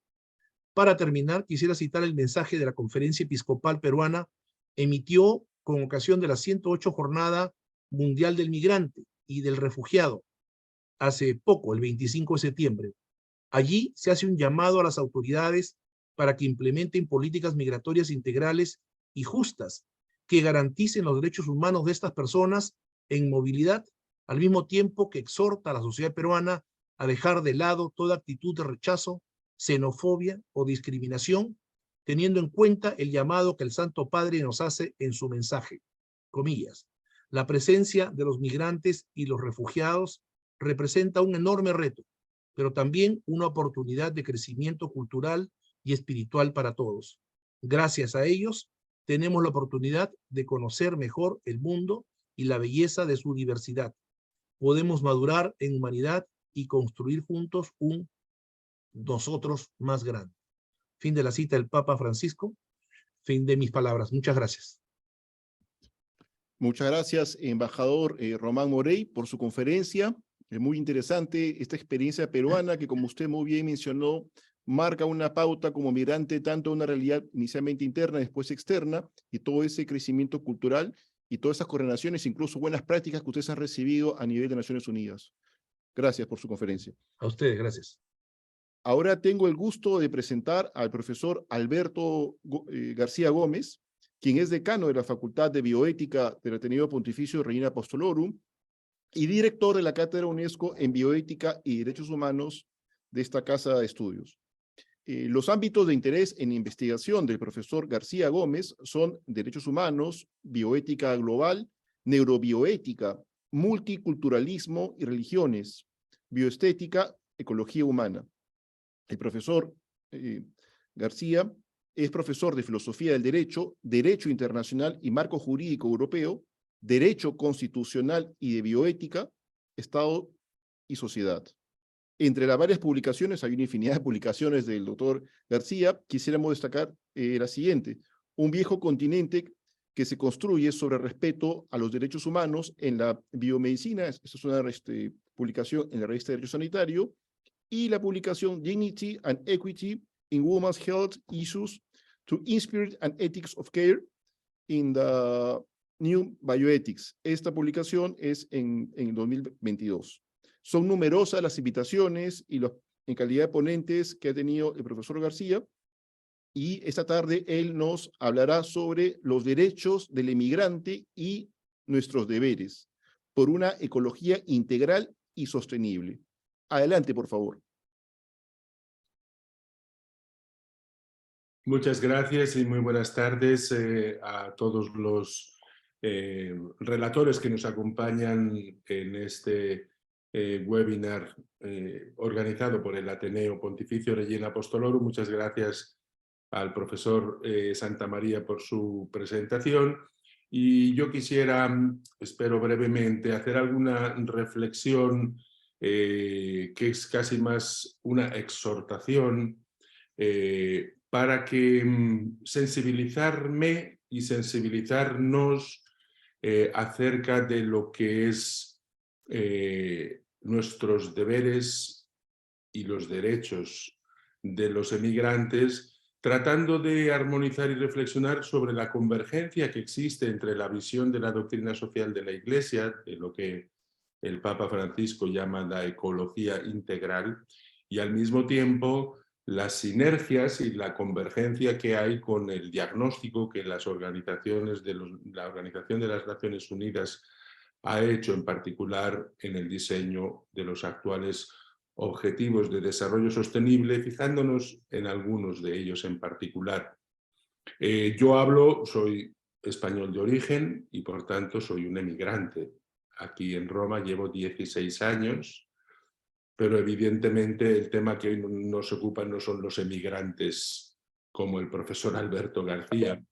Para terminar, quisiera citar el mensaje de la Conferencia Episcopal Peruana emitió con ocasión de la 108 Jornada Mundial del Migrante y del Refugiado, hace poco, el 25 de septiembre. Allí se hace un llamado a las autoridades para que implementen políticas migratorias integrales y justas que garanticen los derechos humanos de estas personas en movilidad, al mismo tiempo que exhorta a la sociedad peruana a dejar de lado toda actitud de rechazo, xenofobia o discriminación, teniendo en cuenta el llamado que el Santo Padre nos hace en su mensaje. Comillas, la presencia de los migrantes y los refugiados representa un enorme reto, pero también una oportunidad de crecimiento cultural y espiritual para todos. Gracias a ellos, tenemos la oportunidad de conocer mejor el mundo y la belleza de su diversidad. Podemos madurar en humanidad y construir juntos un nosotros más grande. Fin de la cita del Papa Francisco. Fin de mis palabras. Muchas gracias. Muchas gracias, embajador Román Morey, por su conferencia. Es muy interesante esta experiencia peruana que, como usted muy bien mencionó, marca una pauta como migrante, tanto una realidad inicialmente interna, después externa, y todo ese crecimiento cultural y todas esas correlaciones, incluso buenas prácticas que ustedes han recibido a nivel de Naciones Unidas. Gracias por su conferencia. A ustedes, gracias. Ahora tengo el gusto de presentar al profesor Alberto García Gómez, quien es decano de la Facultad de Bioética del Ateneo Pontificio Regina Apostolorum y director de la Cátedra UNESCO en Bioética y Derechos Humanos de esta Casa de Estudios. Los ámbitos de interés en investigación del profesor García Gómez son derechos humanos, bioética global, neurobioética, multiculturalismo y religiones, bioestética, ecología humana. El profesor García es profesor de Filosofía del Derecho, Derecho Internacional y Marco Jurídico Europeo, Derecho Constitucional y de Bioética, Estado y Sociedad. Entre las varias publicaciones, hay una infinidad de publicaciones del doctor García, quisiéramos destacar la siguiente: Un viejo continente que se construye sobre respeto a los derechos humanos en la biomedicina. Esta es una publicación en la revista de Derecho Sanitario, y la publicación Dignity and Equity in Women's Health Issues to Spirit and Ethics of Care in the New Bioethics. Esta publicación es en 2022. Son numerosas las invitaciones y en calidad de ponentes que ha tenido el profesor García, y esta tarde él nos hablará sobre los derechos del emigrante y nuestros deberes por una ecología integral y sostenible. Adelante, por favor. Muchas gracias y muy buenas tardes a todos los relatores que nos acompañan en este webinar organizado por el Ateneo Pontificio Regina Apostolorum. Muchas gracias al profesor Santamaría por su presentación. Y yo quisiera, espero brevemente, hacer alguna reflexión que es casi más una exhortación para que sensibilizarme y sensibilizarnos acerca de lo que es nuestros deberes y los derechos de los emigrantes, tratando de armonizar y reflexionar sobre la convergencia que existe entre la visión de la doctrina social de la Iglesia, de lo que el Papa Francisco llama la ecología integral, y al mismo tiempo las sinergias y la convergencia que hay con el diagnóstico que las organizaciones la Organización de las Naciones Unidas ha hecho, en particular en el diseño de los actuales Objetivos de Desarrollo Sostenible, fijándonos en algunos de ellos en particular. Yo soy español de origen y por tanto soy un emigrante. Aquí en Roma llevo 16 años, pero evidentemente el tema que hoy nos ocupa no son los emigrantes como el profesor Alberto García,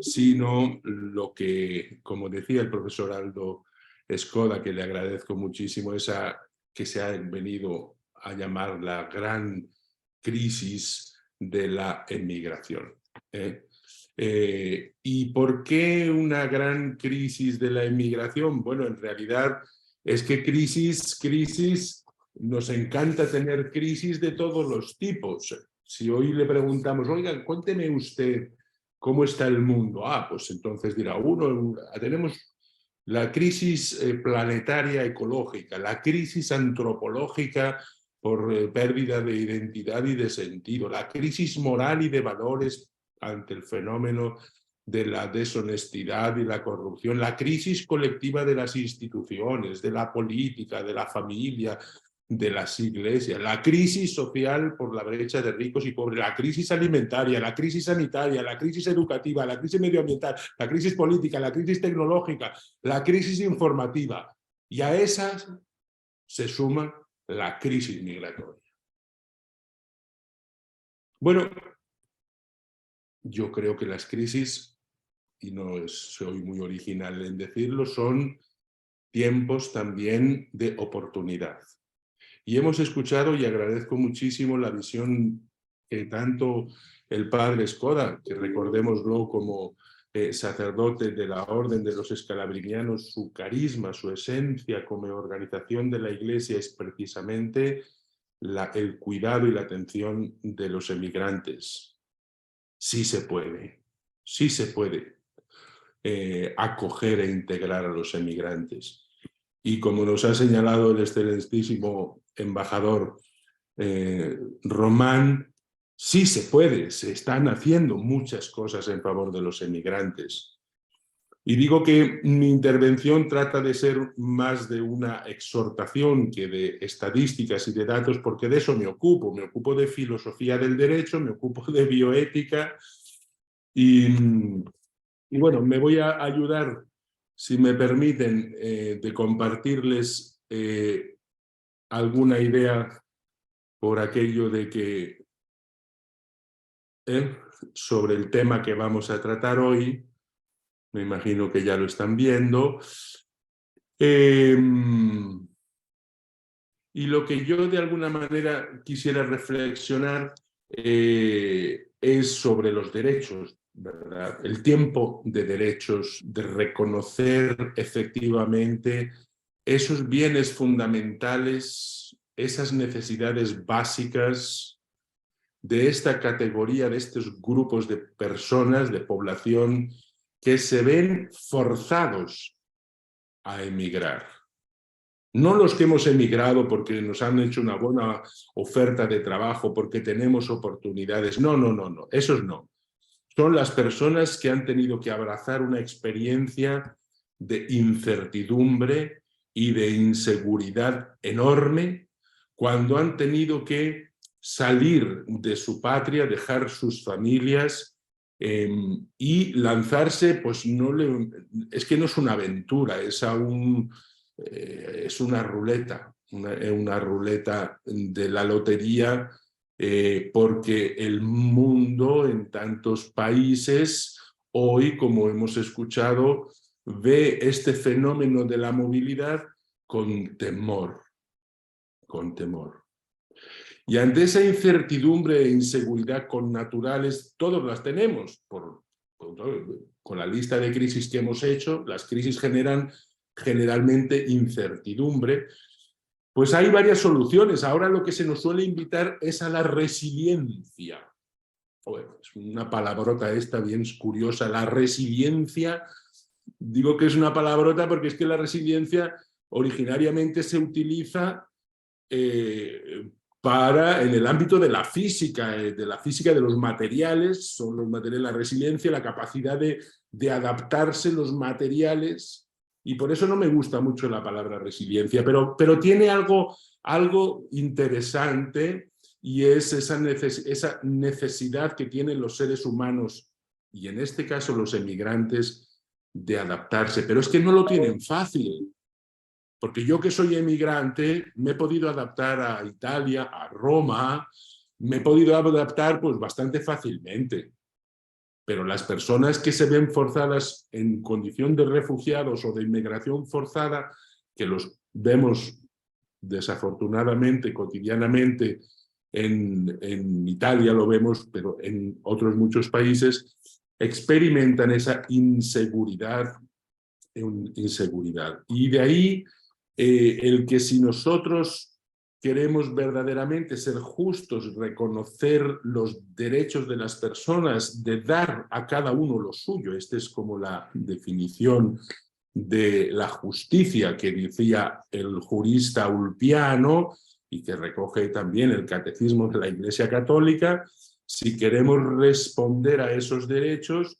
sino lo que, como decía el profesor Aldo Escoda, que le agradezco muchísimo, esa que se ha venido a llamar la gran crisis de la emigración. ¿Y por qué una gran crisis de la emigración? Bueno, en realidad es que crisis, nos encanta tener crisis de todos los tipos. Si hoy le preguntamos, oiga, cuénteme usted cómo está el mundo. Pues entonces dirá tenemos la crisis planetaria ecológica, la crisis antropológica por pérdida de identidad y de sentido, la crisis moral y de valores ante el fenómeno de la deshonestidad y la corrupción, la crisis colectiva de las instituciones, de la política, de la familia, de las iglesias, la crisis social por la brecha de ricos y pobres, la crisis alimentaria, la crisis sanitaria, la crisis educativa, la crisis medioambiental, la crisis política, la crisis tecnológica, la crisis informativa. Y a esas se suma la crisis migratoria. Bueno, yo creo que las crisis, y no soy muy original en decirlo, son tiempos también de oportunidad. Y hemos escuchado, y agradezco muchísimo la visión que tanto el padre Escoda, que recordémoslo como sacerdote de la Orden de los Escalabrinianos, su carisma, su esencia como organización de la Iglesia es precisamente el cuidado y la atención de los emigrantes. Sí se puede acoger e integrar a los emigrantes. Y como nos ha señalado el excelentísimo embajador Román, sí se puede, se están haciendo muchas cosas en favor de los emigrantes. Y digo que mi intervención trata de ser más de una exhortación que de estadísticas y de datos, porque de eso me ocupo de filosofía del derecho, me ocupo de bioética y bueno, me voy a ayudar, si me permiten, de compartirles alguna idea por aquello de que sobre el tema que vamos a tratar hoy, me imagino que ya lo están viendo, y lo que yo de alguna manera quisiera reflexionar es sobre los derechos, ¿verdad? El tiempo de derechos, de reconocer efectivamente esos bienes fundamentales, esas necesidades básicas de esta categoría, de estos grupos de personas, de población, que se ven forzados a emigrar. No los que hemos emigrado porque nos han hecho una buena oferta de trabajo, porque tenemos oportunidades. No, esos no. Son las personas que han tenido que abrazar una experiencia de incertidumbre y de inseguridad enorme cuando han tenido que salir de su patria, dejar sus familias y lanzarse, pues es que no es una aventura, es una ruleta, una ruleta de la lotería, porque el mundo en tantos países hoy, como hemos escuchado, ve este fenómeno de la movilidad con temor. Y ante esa incertidumbre e inseguridad connaturales, todos las tenemos. Con la lista de crisis que hemos hecho, las crisis generan generalmente incertidumbre, Pues hay varias soluciones. Ahora lo que se nos suele invitar es a la resiliencia. Bueno, es una palabrota esta bien curiosa, la resiliencia. Digo que es una palabrota porque es que la resiliencia originariamente se utiliza en el ámbito de la física de los materiales, son los materiales, la resiliencia, la capacidad de adaptarse los materiales, y por eso no me gusta mucho la palabra resiliencia, pero tiene algo interesante, y es esa necesidad que tienen los seres humanos, y en este caso los emigrantes, de adaptarse. Pero es que no lo tienen fácil, porque yo que soy emigrante me he podido adaptar a Italia, a Roma, me he podido adaptar pues bastante fácilmente. Pero las personas que se ven forzadas en condición de refugiados o de inmigración forzada, que los vemos desafortunadamente, cotidianamente, en Italia lo vemos, pero en otros muchos países, experimentan esa inseguridad. Y de ahí el que si nosotros queremos verdaderamente ser justos, reconocer los derechos de las personas, de dar a cada uno lo suyo, esta es como la definición de la justicia que decía el jurista Ulpiano y que recoge también el Catecismo de la Iglesia Católica. Si queremos responder a esos derechos,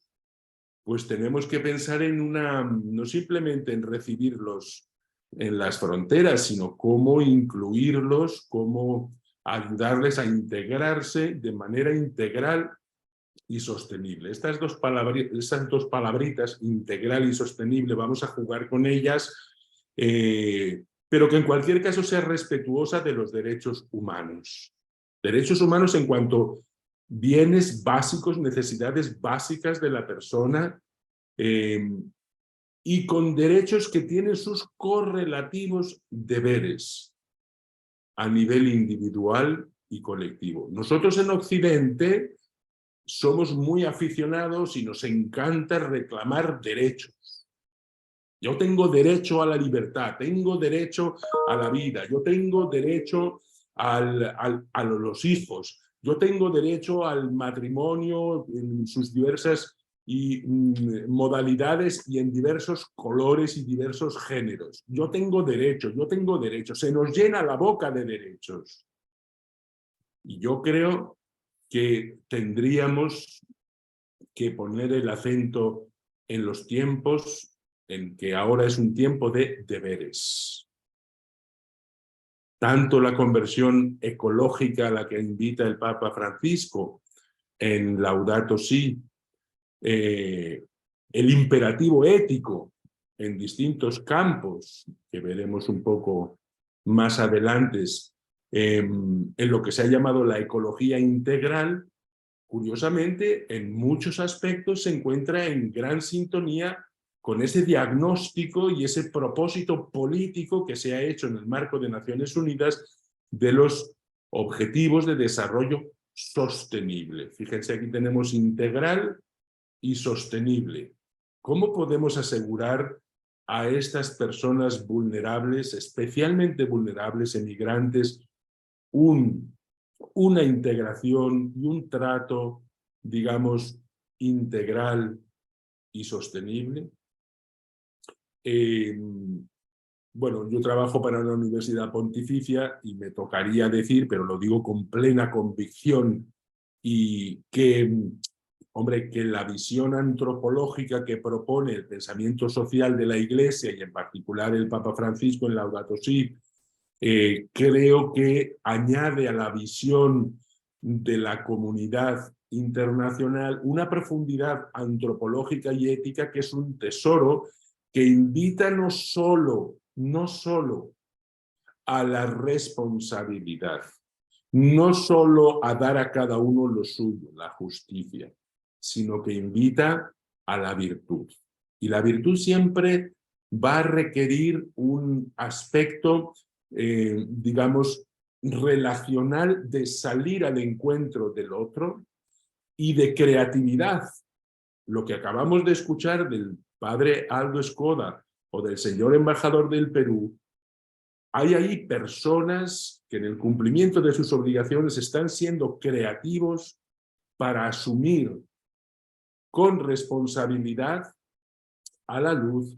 pues tenemos que pensar en no simplemente en recibirlos en las fronteras, sino cómo incluirlos, cómo ayudarles a integrarse de manera integral y sostenible. Esas dos palabritas, integral y sostenible, vamos a jugar con ellas, pero que en cualquier caso sea respetuosa de los derechos humanos. Derechos humanos en cuanto bienes básicos, necesidades básicas de la persona, y con derechos que tienen sus correlativos deberes a nivel individual y colectivo. Nosotros en Occidente somos muy aficionados y nos encanta reclamar derechos. Yo tengo derecho a la libertad, tengo derecho a la vida, yo tengo derecho a los hijos, yo tengo derecho al matrimonio en sus diversas modalidades y en diversos colores y diversos géneros. Yo tengo derecho, se nos llena la boca de derechos. Y yo creo que tendríamos que poner el acento en los tiempos en que ahora es un tiempo de deberes. Tanto la conversión ecológica a la que invita el Papa Francisco en Laudato Si, el imperativo ético en distintos campos, que veremos un poco más adelante, en lo que se ha llamado la ecología integral, curiosamente, en muchos aspectos se encuentra en gran sintonía con ese diagnóstico y ese propósito político que se ha hecho en el marco de Naciones Unidas de los Objetivos de Desarrollo Sostenible. Fíjense, aquí tenemos integral y sostenible. ¿Cómo podemos asegurar a estas personas vulnerables, especialmente vulnerables, emigrantes, una integración y un trato, digamos, integral y sostenible? Bueno, yo trabajo para una universidad pontificia y me tocaría decir, pero lo digo con plena convicción, y que, hombre, que la visión antropológica que propone el pensamiento social de la Iglesia y en particular el Papa Francisco en Laudato Si, creo que añade a la visión de la comunidad internacional una profundidad antropológica y ética que es un tesoro que invita no solo a la responsabilidad, no solo a dar a cada uno lo suyo, la justicia, sino que invita a la virtud. Y la virtud siempre va a requerir un aspecto, digamos, relacional, de salir al encuentro del otro y de creatividad. Lo que acabamos de escuchar del padre Aldo Escoda o del señor embajador del Perú Hay ahí personas que en el cumplimiento de sus obligaciones están siendo creativos para asumir con responsabilidad, a la luz,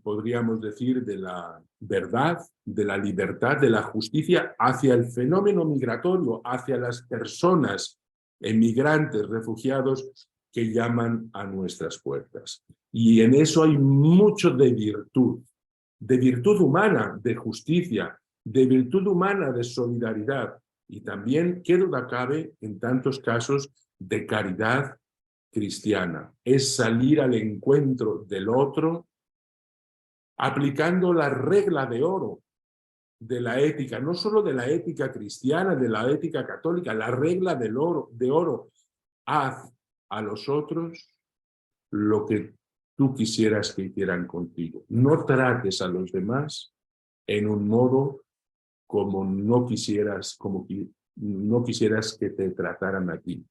podríamos decir, de la verdad, de la libertad, de la justicia hacia el fenómeno migratorio, hacia las personas emigrantes, refugiados que llaman a nuestras puertas. Y en eso hay mucho de virtud humana, de justicia, de virtud humana, de solidaridad, y también, qué duda cabe, en tantos casos, de caridad cristiana. Es salir al encuentro del otro aplicando la regla de oro de la ética, no solo de la ética cristiana, de la ética católica, la regla de oro. Haz a los otros lo que tú quisieras que hicieran contigo. No trates a los demás en un modo como no quisieras que te trataran a ti.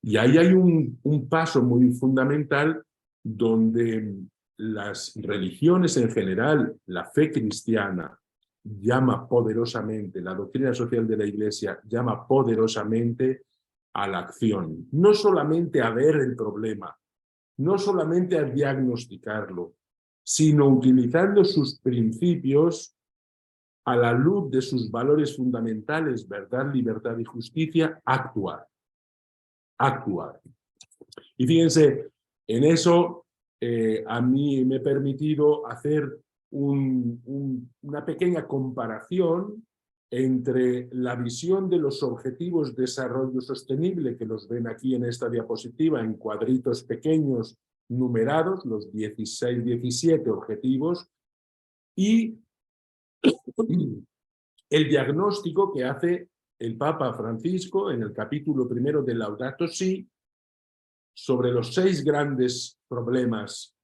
Y ahí hay un paso muy fundamental donde las religiones en general, la fe cristiana, llama poderosamente, la doctrina social de la Iglesia llama poderosamente a la acción. No solamente a ver el problema, no solamente a diagnosticarlo, sino utilizando sus principios a la luz de sus valores fundamentales, verdad, libertad y justicia, actuar. Y fíjense, en eso a mí me he permitido hacer una pequeña comparación entre la visión de los objetivos de desarrollo sostenible, que los ven aquí en esta diapositiva en cuadritos pequeños numerados, los 16, 17 objetivos, y el diagnóstico que hace el Papa Francisco en el capítulo 1 de Laudato Si sobre los 6 grandes problemas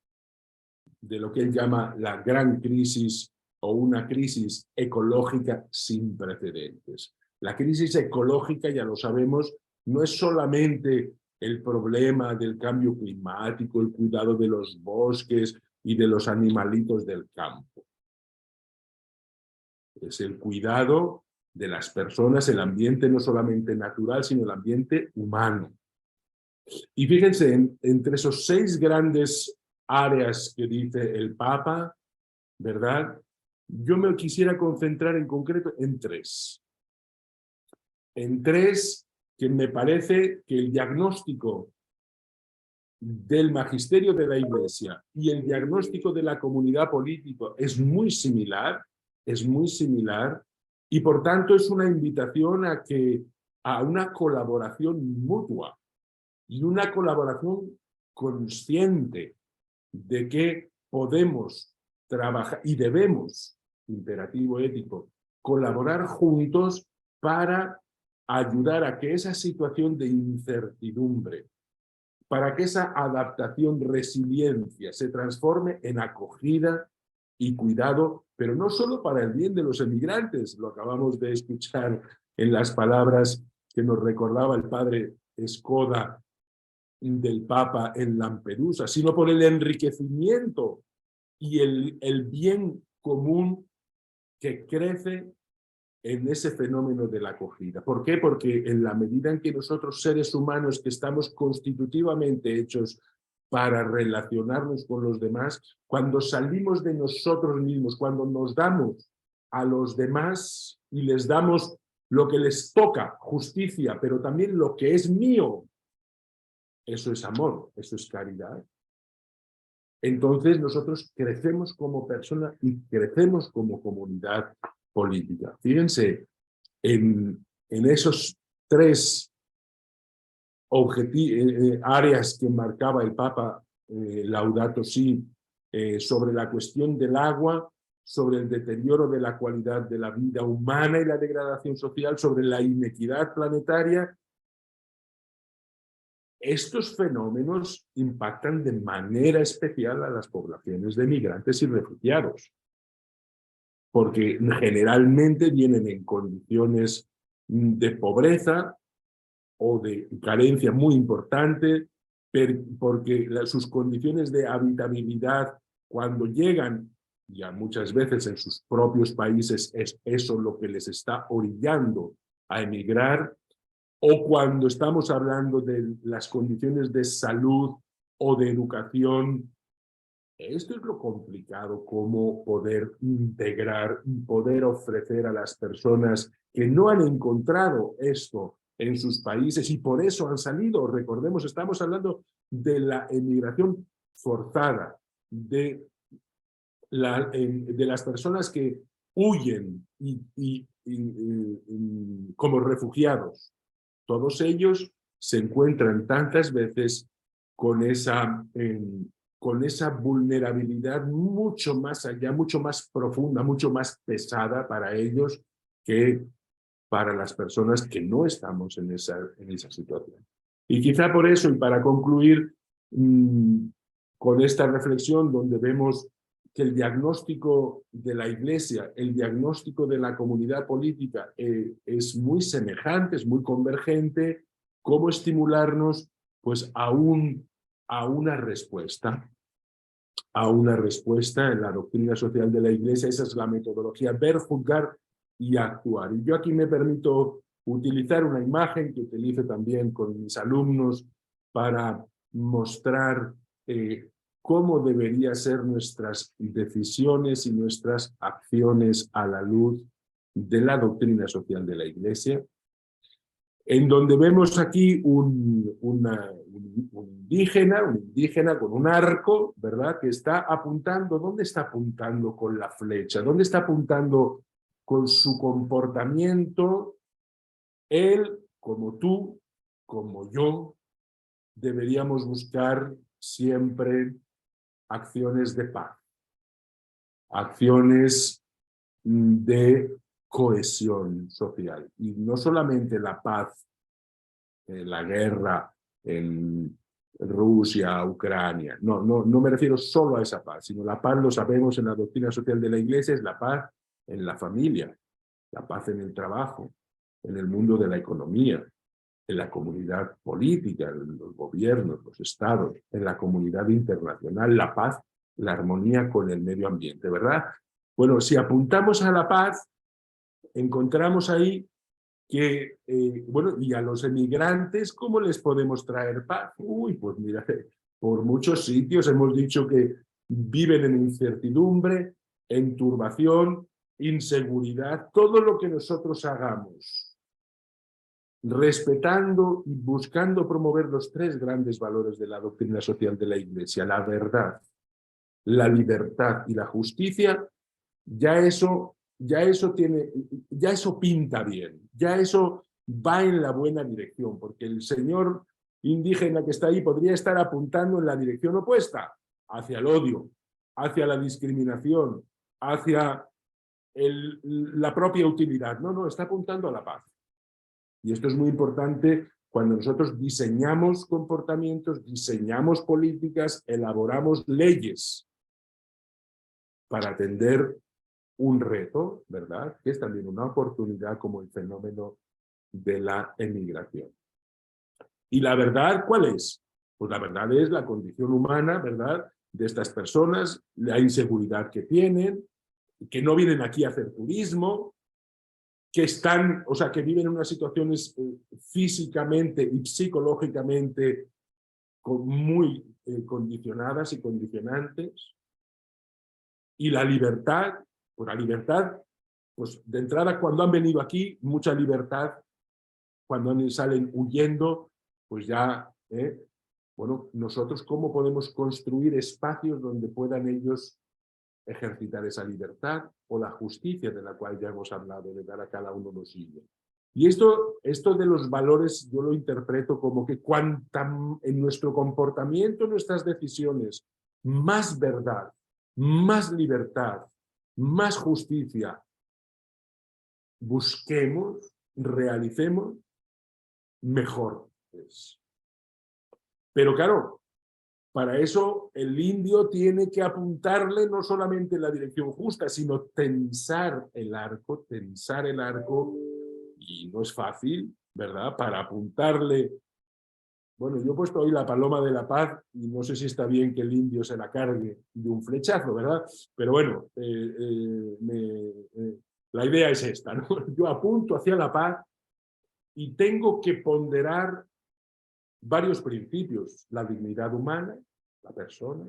de lo que él llama la gran crisis o una crisis ecológica sin precedentes. La crisis ecológica, ya lo sabemos, no es solamente el problema del cambio climático, el cuidado de los bosques y de los animalitos del campo. Es el cuidado de las personas, el ambiente no solamente natural, sino el ambiente humano. Y fíjense, entre esos 6 grandes áreas que dice el Papa, ¿verdad? Yo me quisiera concentrar en concreto en 3. En 3 que me parece que el diagnóstico del magisterio de la Iglesia y el diagnóstico de la comunidad política es muy similar, y por tanto es una invitación a una colaboración mutua y una colaboración consciente de que podemos trabajar y debemos, imperativo ético, colaborar juntos para ayudar a que esa situación de incertidumbre, para que esa adaptación, resiliencia, se transforme en acogida y cuidado, pero no solo para el bien de los emigrantes, lo acabamos de escuchar en las palabras que nos recordaba el padre Escoda del Papa en Lampedusa, sino por el enriquecimiento y el bien común que crece en ese fenómeno de la acogida. ¿Por qué? Porque en la medida en que nosotros, seres humanos que estamos constitutivamente hechos para relacionarnos con los demás, cuando salimos de nosotros mismos, cuando nos damos a los demás y les damos lo que les toca, justicia, pero también lo que es mío, eso es amor, eso es caridad. Entonces nosotros crecemos como personas y crecemos como comunidad política. Fíjense, en esos 3 áreas que marcaba el Papa Laudato Si, sobre la cuestión del agua, sobre el deterioro de la calidad de la vida humana y la degradación social, sobre la inequidad planetaria. Estos fenómenos impactan de manera especial a las poblaciones de migrantes y refugiados, porque generalmente vienen en condiciones de pobreza o de carencia muy importante, porque sus condiciones de habitabilidad, cuando llegan ya muchas veces en sus propios países es eso lo que les está orillando a emigrar, o cuando estamos hablando de las condiciones de salud o de educación. Esto es lo complicado, cómo poder integrar y poder ofrecer a las personas que no han encontrado esto en sus países y por eso han salido. Recordemos, estamos hablando de la emigración forzada, de las personas que huyen como refugiados. Todos ellos se encuentran tantas veces con esa vulnerabilidad mucho más allá, mucho más profunda, mucho más pesada para ellos que para las personas que no estamos en esa situación. Y quizá por eso, y para concluir con esta reflexión donde vemos que el diagnóstico de la Iglesia, el diagnóstico de la comunidad política es muy semejante, es muy convergente, cómo estimularnos pues a una respuesta en la doctrina social de la Iglesia. Esa es la metodología: ver, juzgar y actuar. Y yo aquí me permito utilizar una imagen que utilizo también con mis alumnos para mostrar cómo deberían ser nuestras decisiones y nuestras acciones a la luz de la doctrina social de la Iglesia, en donde vemos aquí un indígena con un arco, ¿verdad?, que está apuntando. ¿Dónde está apuntando con la flecha? ¿Dónde está apuntando con su comportamiento? Él, como tú, como yo, deberíamos buscar siempre acciones de paz, acciones de cohesión social. Y no solamente la paz, la guerra en Rusia, Ucrania. No me refiero solo a esa paz, sino la paz, lo sabemos en la doctrina social de la Iglesia, es la paz en la familia, la paz en el trabajo, en el mundo de la economía, en la comunidad política, en los gobiernos, los estados, en la comunidad internacional, la paz, la armonía con el medio ambiente, ¿verdad? Bueno, si apuntamos a la paz, encontramos ahí que, bueno, y a los emigrantes, ¿cómo les podemos traer paz? Uy, pues mira, por muchos sitios hemos dicho que viven en incertidumbre, en turbación, inseguridad. Todo lo que nosotros hagamos respetando y buscando promover los tres grandes valores de la doctrina social de la Iglesia: la verdad, la libertad y la justicia, ya eso pinta bien, ya eso va en la buena dirección, porque el señor indígena que está ahí podría estar apuntando en la dirección opuesta, hacia el odio, hacia la discriminación, hacia la propia utilidad. No, está apuntando a la paz. Y esto es muy importante cuando nosotros diseñamos comportamientos, diseñamos políticas, elaboramos leyes para atender un reto, ¿verdad?, que es también una oportunidad, como el fenómeno de la emigración. ¿Y la verdad cuál es? Pues la verdad es la condición humana, ¿verdad?, de estas personas, la inseguridad que tienen, que no vienen aquí a hacer turismo, que están, o sea, que viven en unas situaciones físicamente y psicológicamente muy condicionadas y condicionantes. Y la libertad, pues de entrada, cuando han venido aquí, mucha libertad. Cuando salen huyendo, pues ya, bueno, nosotros cómo podemos construir espacios donde puedan ellos ejercitar esa libertad o la justicia de la cual ya hemos hablado, de dar a cada uno lo suyo. Y esto de los valores yo lo interpreto como que en nuestro comportamiento, en nuestras decisiones, más verdad, más libertad, más justicia busquemos, realicemos, mejor es. Pero claro, para eso el indio tiene que apuntarle no solamente en la dirección justa, sino tensar el arco, y no es fácil, ¿verdad?, para apuntarle Bueno, yo he puesto hoy la paloma de la paz y no sé si está bien que el indio se la cargue de un flechazo, ¿verdad? Pero bueno, la idea es esta, ¿no? Yo apunto hacia la paz y tengo que ponderar varios principios: la dignidad humana, la persona,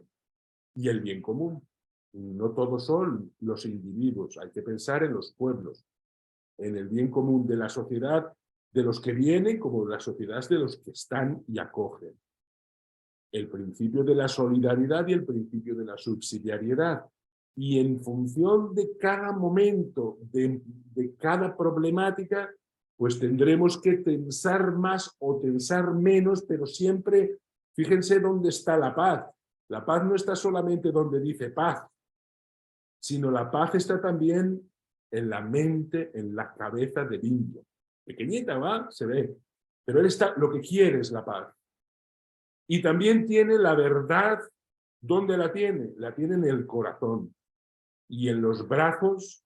y el bien común. No todos son los individuos, hay que pensar en los pueblos, en el bien común de la sociedad, de los que vienen, como de la sociedad de los que están y acogen. El principio de la solidaridad y el principio de la subsidiariedad. Y en función de cada momento, de cada problemática, pues tendremos que tensar más o tensar menos, pero siempre, fíjense dónde está la paz. La paz no está solamente donde dice paz, sino la paz está también en la mente, en la cabeza del indio. Pequeñita, ¿va? Se ve. Pero él está, lo que quiere es la paz. Y también tiene la verdad. ¿Dónde la tiene? La tiene en el corazón y en los brazos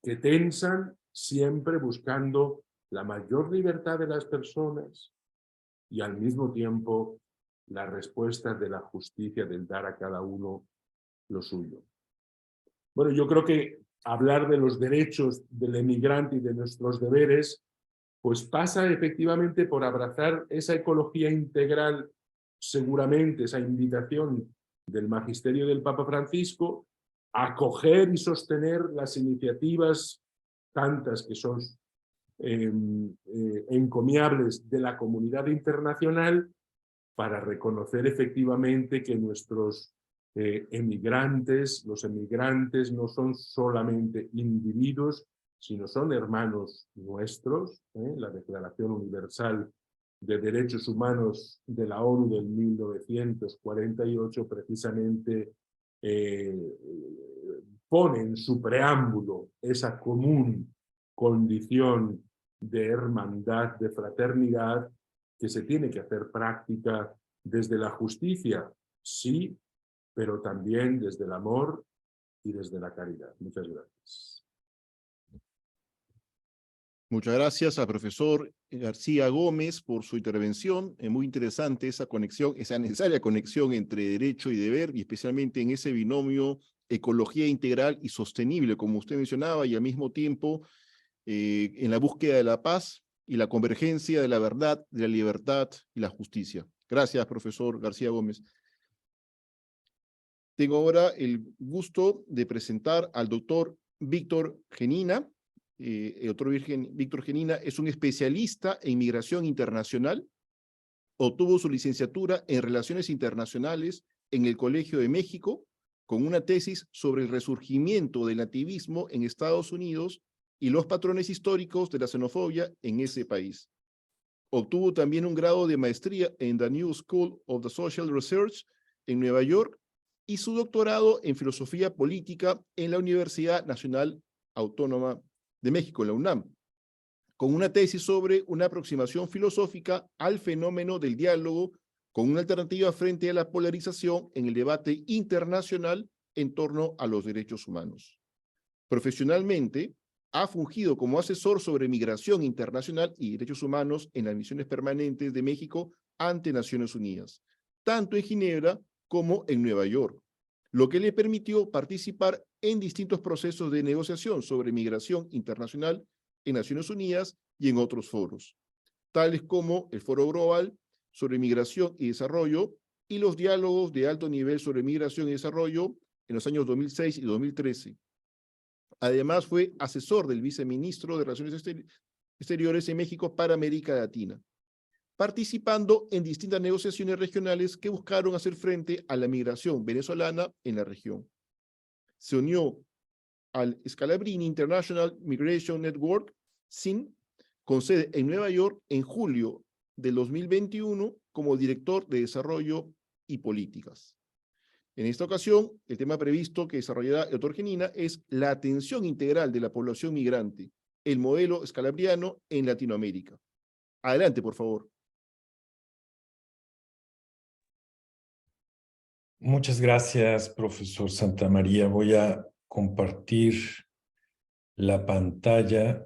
que tensan, siempre buscando la mayor libertad de las personas y al mismo tiempo la respuesta de la justicia, del dar a cada uno lo suyo. Bueno, yo creo que hablar de los derechos del emigrante y de nuestros deberes, pues pasa efectivamente por abrazar esa ecología integral, seguramente esa invitación del magisterio del Papa Francisco, acoger y sostener las iniciativas, tantas que son encomiables, de la comunidad internacional, para reconocer efectivamente que nuestros emigrantes, los emigrantes no son solamente individuos, sino son hermanos nuestros. La Declaración Universal de Derechos Humanos de la ONU del 1948 precisamente pone en su preámbulo esa común condición de hermandad, de fraternidad, que se tiene que hacer práctica desde la justicia, sí, pero también desde el amor y desde la caridad. Muchas gracias. Muchas gracias al profesor García Gómez por su intervención. Es muy interesante esa conexión, esa necesaria conexión entre derecho y deber, y especialmente en ese binomio ecología integral y sostenible, como usted mencionaba, y al mismo tiempo en la búsqueda de la paz y la convergencia de la verdad, de la libertad y la justicia. Gracias, profesor García Gómez. Tengo ahora el gusto de presentar al doctor Víctor Genina. El doctor Víctor Genina es un especialista en migración internacional. Obtuvo su licenciatura en Relaciones Internacionales en el Colegio de México, con una tesis sobre el resurgimiento del nativismo en Estados Unidos y los patrones históricos de la xenofobia en ese país. Obtuvo también un grado de maestría en The New School of the Social Research en Nueva York y su doctorado en filosofía política en la Universidad Nacional Autónoma de México, la UNAM, con una tesis sobre una aproximación filosófica al fenómeno del diálogo con una alternativa frente a la polarización en el debate internacional en torno a los derechos humanos. Profesionalmente, ha fungido como asesor sobre migración internacional y derechos humanos en las misiones permanentes de México ante Naciones Unidas, tanto en Ginebra como en Nueva York, lo que le permitió participar en distintos procesos de negociación sobre migración internacional en Naciones Unidas y en otros foros, tales como el Foro Global sobre Migración y Desarrollo y los diálogos de alto nivel sobre migración y desarrollo en los años 2006 y 2013. Además, fue asesor del viceministro de Relaciones Exteriores en México para América Latina, participando en distintas negociaciones regionales que buscaron hacer frente a la migración venezolana en la región. Se unió al Scalabrini International Migration Network, SIN, con sede en Nueva York en julio del 2021 como director de Desarrollo y Políticas. En esta ocasión, el tema previsto que desarrollará el doctor Genina es la atención integral de la población migrante, el modelo scalabriano en Latinoamérica. Adelante, por favor. Muchas gracias, profesor Santamaría. Voy a compartir la pantalla.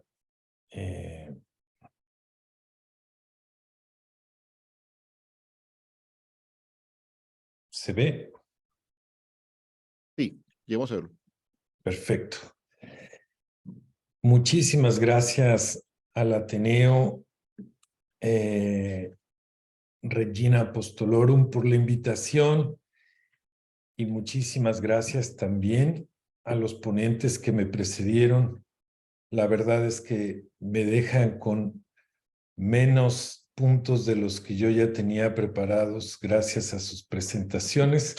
¿Se ve? Sí, llegamos a verlo. Perfecto. Muchísimas gracias al Ateneo Regina Apostolorum por la invitación y muchísimas gracias también a los ponentes que me precedieron. La verdad es que me dejan con menos puntos de los que yo ya tenía preparados gracias a sus presentaciones.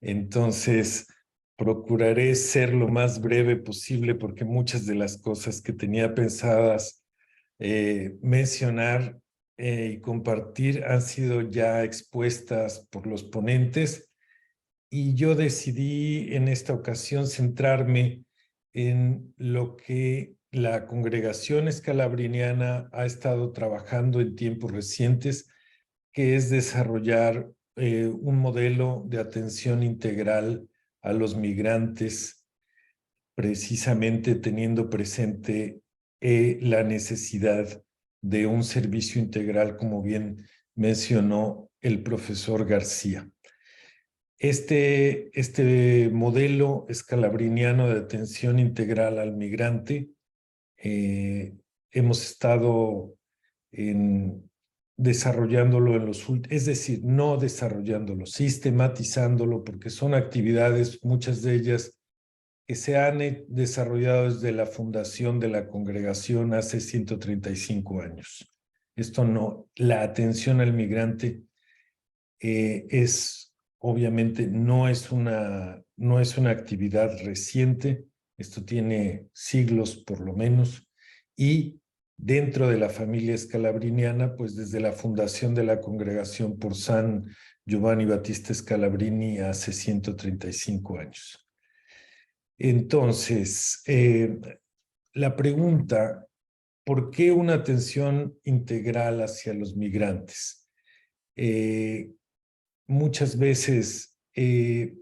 Entonces, procuraré ser lo más breve posible porque muchas de las cosas que tenía pensadas mencionar y compartir han sido ya expuestas por los ponentes y yo decidí en esta ocasión centrarme en lo que la congregación escalabriniana ha estado trabajando en tiempos recientes, que es desarrollar un modelo de atención integral a los migrantes, precisamente teniendo presente la necesidad de un servicio integral, como bien mencionó el profesor García. Este modelo escalabriniano de atención integral al migrante hemos estado desarrollándolo en los últimos, es decir, no desarrollándolo, sistematizándolo, porque son actividades, muchas de ellas, que se han desarrollado desde la fundación de la congregación hace 135 años. Esto no, la atención al migrante obviamente no es una actividad reciente, esto tiene siglos por lo menos, y dentro de la familia escalabriniana, pues desde la fundación de la congregación por San Giovanni Battista Scalabrini hace 135 años. Entonces, la pregunta, ¿por qué una atención integral hacia los migrantes? Muchas veces,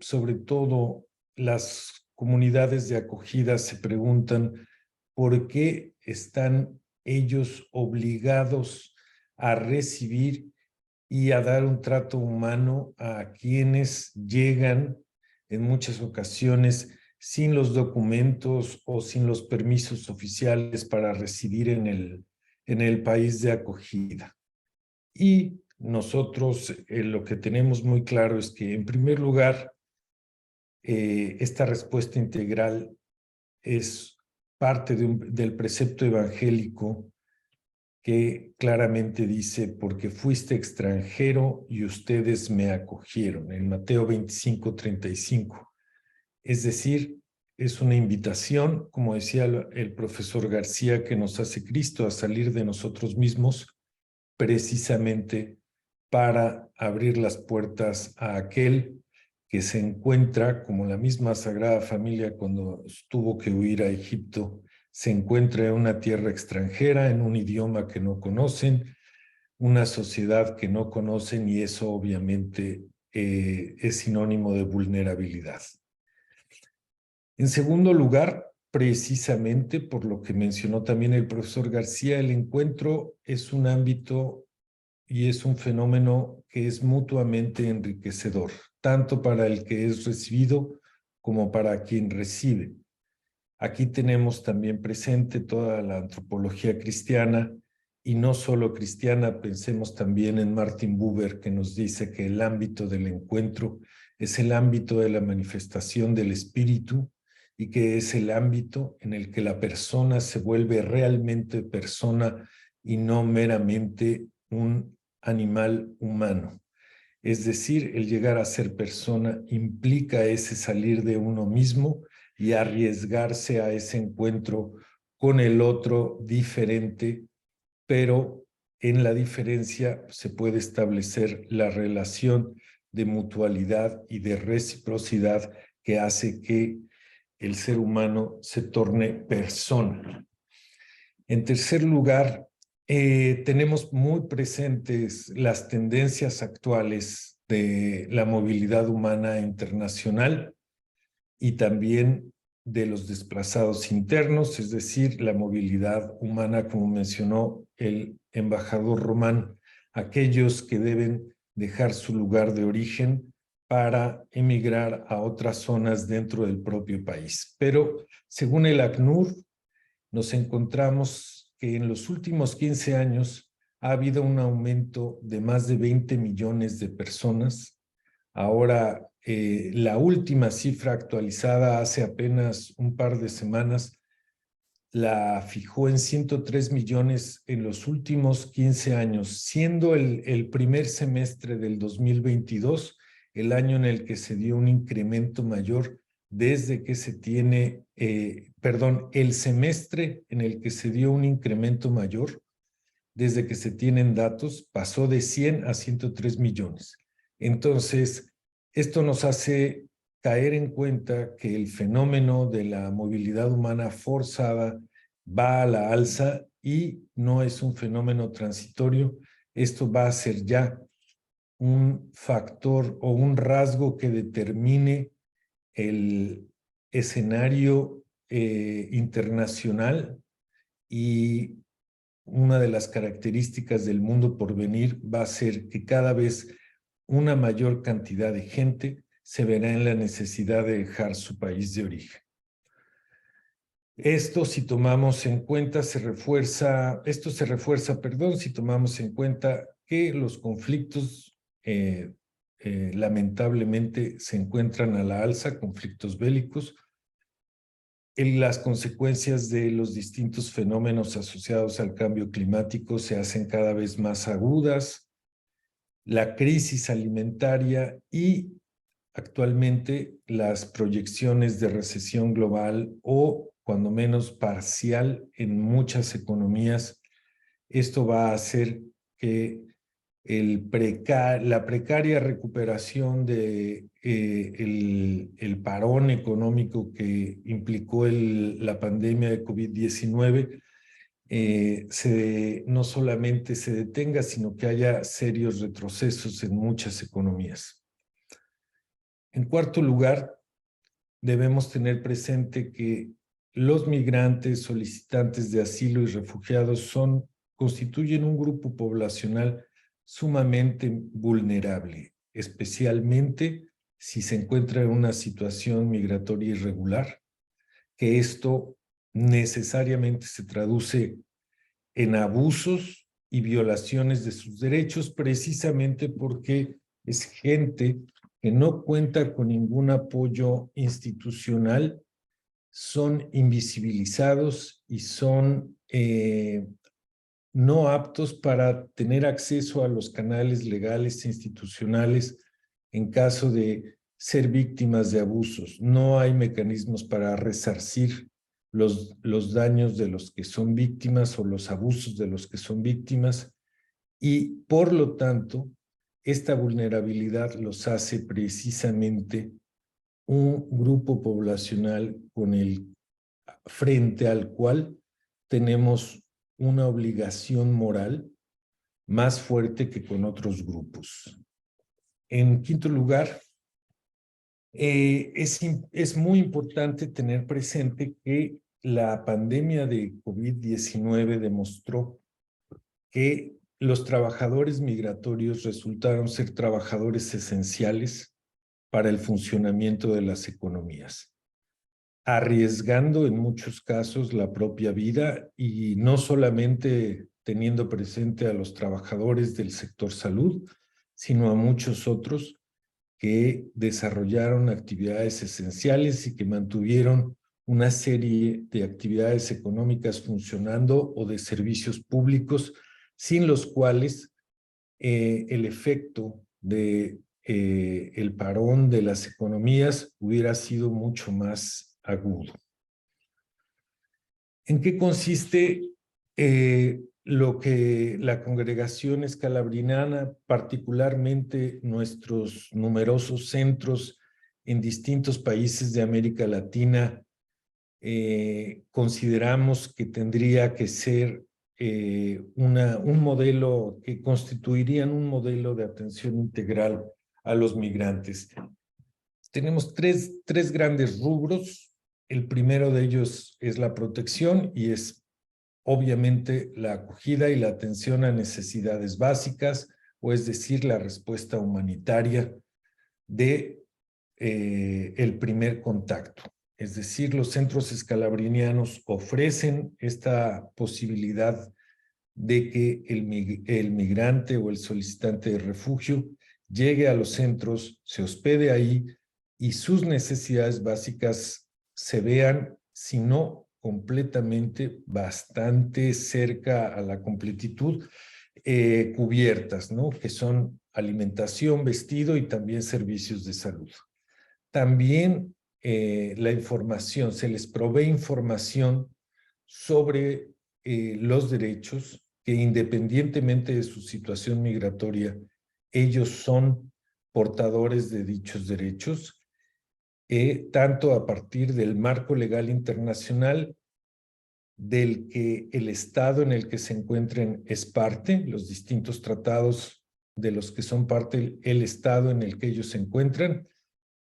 sobre todo las comunidades de acogida se preguntan por qué están ellos obligados a recibir y a dar un trato humano a quienes llegan en muchas ocasiones sin los documentos o sin los permisos oficiales para residir en el país de acogida. Y nosotros lo que tenemos muy claro es que, en primer lugar, esta respuesta integral es parte del precepto evangélico que claramente dice, porque fuiste extranjero y ustedes me acogieron, en Mateo 25:35. Es decir, es una invitación, como decía el profesor García, que nos hace Cristo a salir de nosotros mismos, precisamente para abrir las puertas a aquel que se encuentra, como la misma Sagrada Familia cuando tuvo que huir a Egipto, se encuentra en una tierra extranjera, en un idioma que no conocen, una sociedad que no conocen, y eso obviamente es sinónimo de vulnerabilidad. En segundo lugar, precisamente por lo que mencionó también el profesor García, el encuentro es un ámbito y es un fenómeno que es mutuamente enriquecedor, tanto para el que es recibido como para quien recibe. Aquí tenemos también presente toda la antropología cristiana, y no solo cristiana. Pensemos también en Martin Buber, que nos dice que el ámbito del encuentro es el ámbito de la manifestación del espíritu, y que es el ámbito en el que la persona se vuelve realmente persona y no meramente un animal humano. Es decir, el llegar a ser persona implica ese salir de uno mismo y arriesgarse a ese encuentro con el otro diferente, pero en la diferencia se puede establecer la relación de mutualidad y de reciprocidad que hace que el ser humano se torne persona. En tercer lugar, tenemos muy presentes las tendencias actuales de la movilidad humana internacional y también de los desplazados internos, es decir, la movilidad humana, como mencionó el embajador Román, aquellos que deben dejar su lugar de origen para emigrar a otras zonas dentro del propio país. Pero según el ACNUR, nos encontramos que en los últimos 15 años ha habido un aumento de más de 20 millones de personas. Ahora, la última cifra actualizada hace apenas un par de semanas la fijó en 103 millones en los últimos 15 años, siendo el primer semestre del 2022 el año en el que se dio un incremento mayor desde que se tiene, el semestre en el que se dio un incremento mayor desde que se tienen datos, pasó de 100 a 103 millones. Entonces, esto nos hace caer en cuenta que el fenómeno de la movilidad humana forzada va a la alza y no es un fenómeno transitorio. Esto va a ser ya un factor o un rasgo que determine el escenario internacional, y una de las características del mundo por venir va a ser que cada vez una mayor cantidad de gente se verá en la necesidad de dejar su país de origen. Esto, si tomamos en cuenta, si tomamos en cuenta que los conflictos lamentablemente se encuentran a la alza, conflictos bélicos, las consecuencias de los distintos fenómenos asociados al cambio climático se hacen cada vez más agudas, la crisis alimentaria y actualmente las proyecciones de recesión global o cuando menos parcial en muchas economías. Esto va a hacer que la precaria recuperación de el parón económico que implicó la pandemia de COVID-19 no solamente se detenga, sino que haya serios retrocesos en muchas economías. En cuarto lugar, debemos tener presente que los migrantes, solicitantes de asilo y refugiados constituyen un grupo poblacional sumamente vulnerable, especialmente si se encuentra en una situación migratoria irregular, que esto necesariamente se traduce en abusos y violaciones de sus derechos, precisamente porque es gente que no cuenta con ningún apoyo institucional, son invisibilizados y son no aptos para tener acceso a los canales legales e institucionales en caso de ser víctimas de abusos. No hay mecanismos para resarcir los daños de los que son víctimas o los abusos de los que son víctimas, y por lo tanto, esta vulnerabilidad los hace precisamente un grupo poblacional frente al cual tenemos una obligación moral más fuerte que con otros grupos. En quinto lugar, es muy importante tener presente que la pandemia de COVID-19 demostró que los trabajadores migratorios resultaron ser trabajadores esenciales para el funcionamiento de las economías, arriesgando en muchos casos la propia vida y no solamente teniendo presente a los trabajadores del sector salud, sino a muchos otros que desarrollaron actividades esenciales y que mantuvieron una serie de actividades económicas funcionando o de servicios públicos, sin los cuales el efecto de el parón de las economías hubiera sido mucho más agudo. ¿En qué consiste lo que la congregación escalabrinana, particularmente nuestros numerosos centros en distintos países de América Latina, consideramos que tendría que ser un modelo, que constituirían un modelo de atención integral a los migrantes? Tenemos tres grandes rubros. El primero de ellos es la protección y es obviamente la acogida y la atención a necesidades básicas, o es decir, la respuesta humanitaria de el primer contacto. Es decir, los centros escalabrinianos ofrecen esta posibilidad de que el migrante o el solicitante de refugio llegue a los centros, se hospede ahí y sus necesidades básicas se vean, si no completamente, bastante cerca a la completitud, cubiertas, ¿no? Que son alimentación, vestido y también servicios de salud. También la información, se les provee información sobre los derechos que independientemente de su situación migratoria, ellos son portadores de dichos derechos, tanto a partir del marco legal internacional del que el Estado en el que se encuentren es parte, los distintos tratados de los que son parte el Estado en el que ellos se encuentran,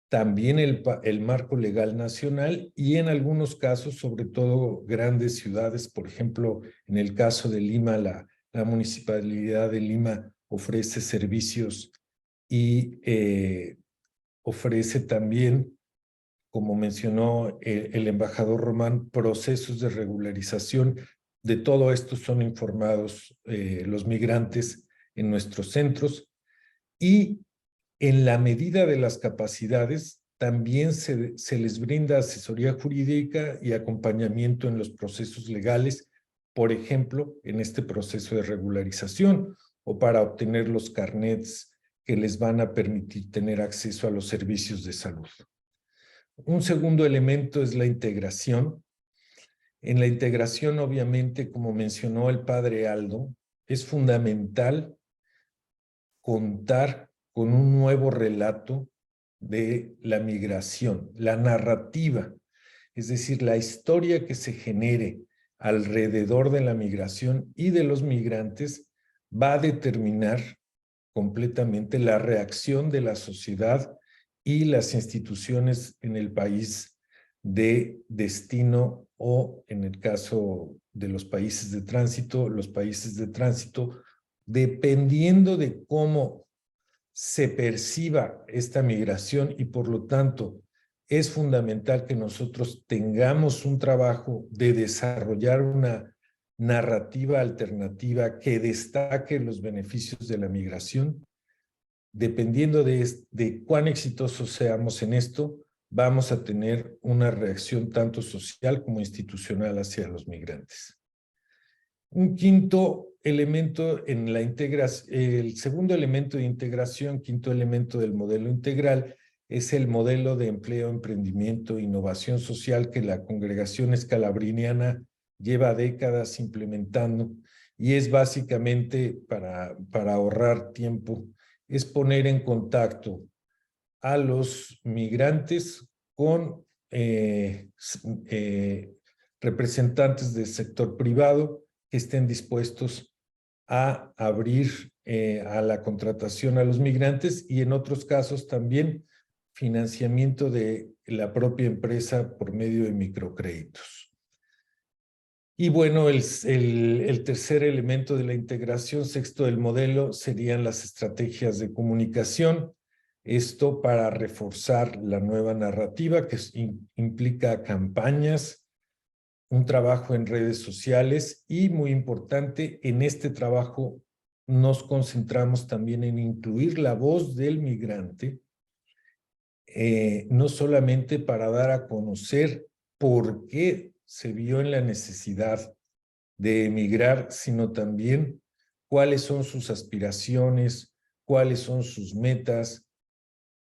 también el marco legal nacional y en algunos casos, sobre todo grandes ciudades, por ejemplo, en el caso de Lima, la Municipalidad de Lima ofrece servicios y ofrece también, como mencionó el embajador Román, procesos de regularización. De todo esto son informados los migrantes en nuestros centros y en la medida de las capacidades también se les brinda asesoría jurídica y acompañamiento en los procesos legales, por ejemplo, en este proceso de regularización o para obtener los carnets que les van a permitir tener acceso a los servicios de salud. Un segundo elemento es la integración. En la integración, obviamente, como mencionó el padre Aldo, es fundamental contar con un nuevo relato de la migración, la narrativa, es decir, la historia que se genere alrededor de la migración y de los migrantes va a determinar completamente la reacción de la sociedad y las instituciones en el país de destino o, en el caso de los países de tránsito, dependiendo de cómo se perciba esta migración y por lo tanto es fundamental que nosotros tengamos un trabajo de desarrollar una narrativa alternativa que destaque los beneficios de la migración. Dependiendo de cuán exitosos seamos en esto, vamos a tener una reacción tanto social como institucional hacia los migrantes. Un quinto elemento en la integración, el segundo elemento de integración, quinto elemento del modelo integral, es el modelo de empleo, emprendimiento e innovación social que la congregación escalabriniana lleva décadas implementando y es básicamente para ahorrar tiempo, es poner en contacto a los migrantes con representantes del sector privado que estén dispuestos a abrir a la contratación a los migrantes y en otros casos también financiamiento de la propia empresa por medio de microcréditos. Y bueno, el tercer elemento de la integración, sexto del modelo, serían las estrategias de comunicación. Esto para reforzar la nueva narrativa que implica campañas, un trabajo en redes sociales y, muy importante, en este trabajo nos concentramos también en incluir la voz del migrante, no solamente para dar a conocer por qué se vio en la necesidad de emigrar, sino también cuáles son sus aspiraciones, cuáles son sus metas,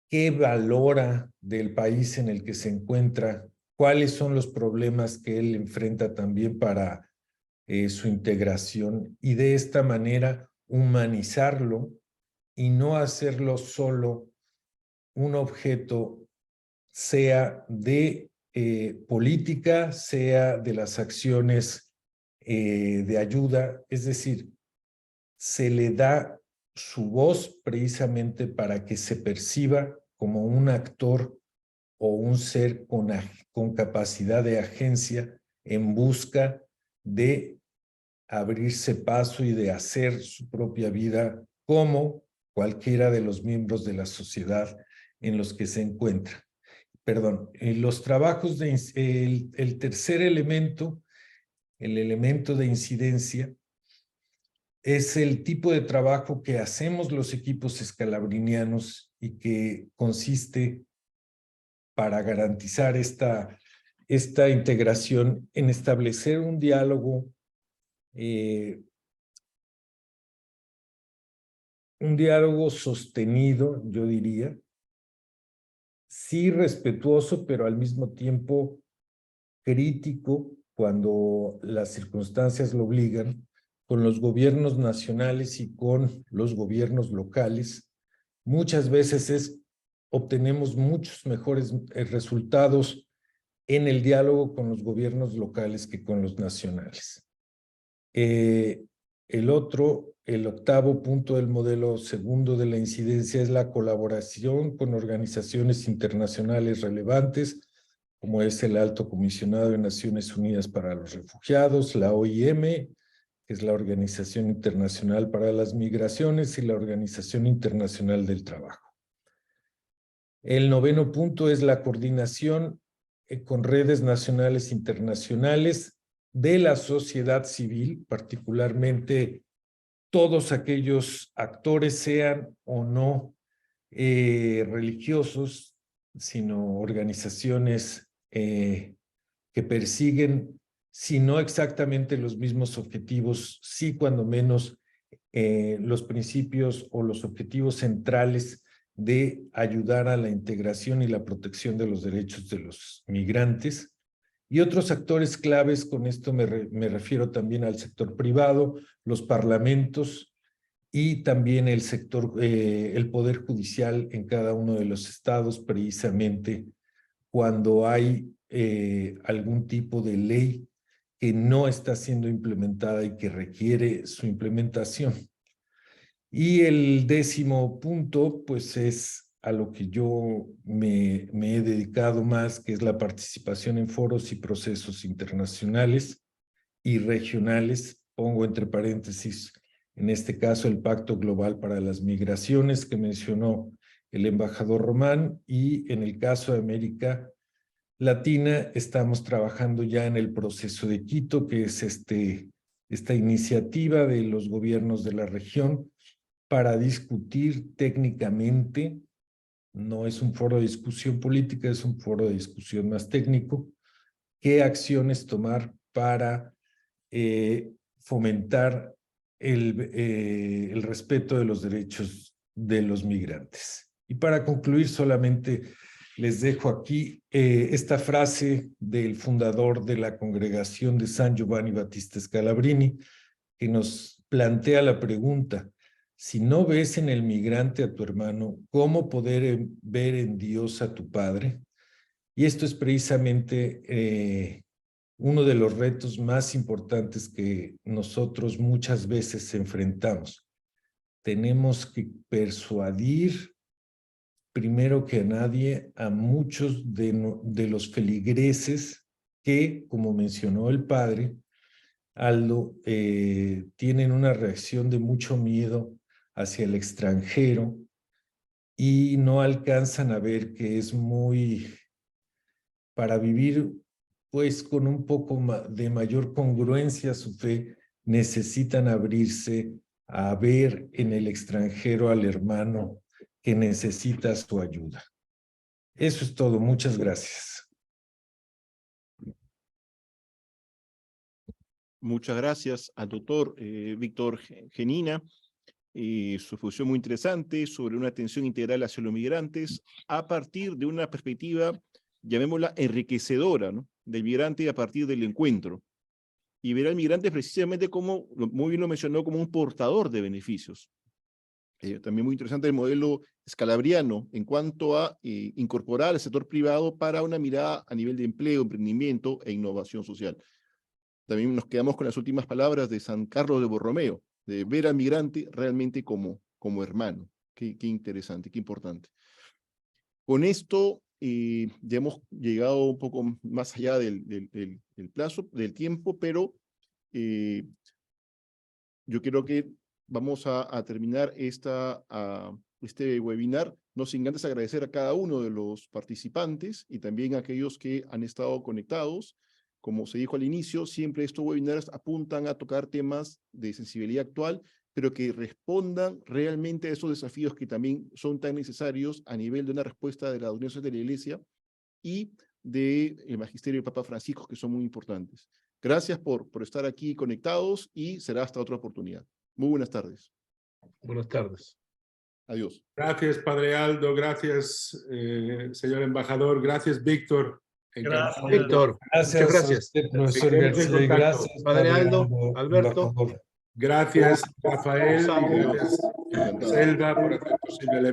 qué valora del país en el que se encuentra, cuáles son los problemas que él enfrenta también para su integración y de esta manera humanizarlo y no hacerlo solo un objeto, sea de política, sea de las acciones de ayuda, es decir, se le da su voz precisamente para que se perciba como un actor o un ser con capacidad de agencia en busca de abrirse paso y de hacer su propia vida como cualquiera de los miembros de la sociedad en los que se encuentra. Perdón, los trabajos el tercer elemento, el elemento de incidencia, es el tipo de trabajo que hacemos los equipos escalabrinianos y que consiste para garantizar esta integración en establecer un diálogo sostenido, yo diría, sí respetuoso, pero al mismo tiempo crítico cuando las circunstancias lo obligan, con los gobiernos nacionales y con los gobiernos locales. Muchas veces obtenemos muchos mejores resultados en el diálogo con los gobiernos locales que con los nacionales. El octavo punto del modelo segundo de la incidencia es la colaboración con organizaciones internacionales relevantes, como es el Alto Comisionado de Naciones Unidas para los Refugiados, la OIM, que es la Organización Internacional para las Migraciones, y la Organización Internacional del Trabajo. El noveno punto es la coordinación con redes nacionales e internacionales de la sociedad civil, particularmente todos aquellos actores, sean o no religiosos, sino organizaciones que persiguen, si no exactamente los mismos objetivos, sí cuando menos los principios o los objetivos centrales de ayudar a la integración y la protección de los derechos de los migrantes. Y otros actores claves, con esto me refiero también al sector privado, los parlamentos y también el sector, el poder judicial en cada uno de los estados, precisamente cuando hay algún tipo de ley que no está siendo implementada y que requiere su implementación. Y el décimo punto, pues es a lo que yo me he dedicado más, que es la participación en foros y procesos internacionales y regionales. Pongo entre paréntesis, en este caso, el Pacto Global para las Migraciones que mencionó el embajador Román, y en el caso de América Latina estamos trabajando ya en el proceso de Quito, que es esta iniciativa de los gobiernos de la región para discutir técnicamente. No es un foro de discusión política, es un foro de discusión más técnico, qué acciones tomar para fomentar el respeto de los derechos de los migrantes. Y para concluir, solamente les dejo aquí esta frase del fundador de la congregación de San Giovanni Battista Scalabrini, que nos plantea la pregunta: si no ves en el migrante a tu hermano, ¿cómo poder ver en Dios a tu Padre? Y esto es precisamente uno de los retos más importantes que nosotros muchas veces enfrentamos. Tenemos que persuadir, primero que a nadie, a muchos de los feligreses que, como mencionó el padre Aldo, tienen una reacción de mucho miedo hacia el extranjero y no alcanzan a ver que es para vivir pues con un poco de mayor congruencia su fe, necesitan abrirse a ver en el extranjero al hermano que necesita su ayuda. Eso es todo. Muchas gracias. Muchas gracias al doctor Víctor Genina. Su exposición muy interesante sobre una atención integral hacia los migrantes a partir de una perspectiva, llamémosla enriquecedora, ¿no?, del migrante a partir del encuentro. Y ver al migrante precisamente como, muy bien lo mencionó, como un portador de beneficios. También muy interesante el modelo scalabriano en cuanto a incorporar al sector privado para una mirada a nivel de empleo, emprendimiento e innovación social. También nos quedamos con las últimas palabras de San Carlos de Borromeo, de ver al migrante realmente como hermano. Qué interesante, qué importante. Con esto ya hemos llegado un poco más allá del plazo, del tiempo, pero yo creo que vamos a terminar este webinar No sin antes agradecer a cada uno de los participantes y también a aquellos que han estado conectados. Como se dijo al inicio, siempre estos webinars apuntan a tocar temas de sensibilidad actual, pero que respondan realmente a esos desafíos que también son tan necesarios a nivel de una respuesta de la Unión Social de la Iglesia y del Magisterio del Papa Francisco, que son muy importantes. Gracias por estar aquí conectados y será hasta otra oportunidad. Muy buenas tardes. Buenas tardes. Adiós. Gracias, Padre Aldo. Gracias, señor embajador. Gracias, Víctor. Gracias. Víctor, Gracias, muchas a gracias. usted, profesor Seguiremos en García, y contacto. gracias, Padre Aldo, Alberto. embajador. Gracias, Rafael. Y Saludos. gracias, Encantado. Selva, por hacer posible el evento.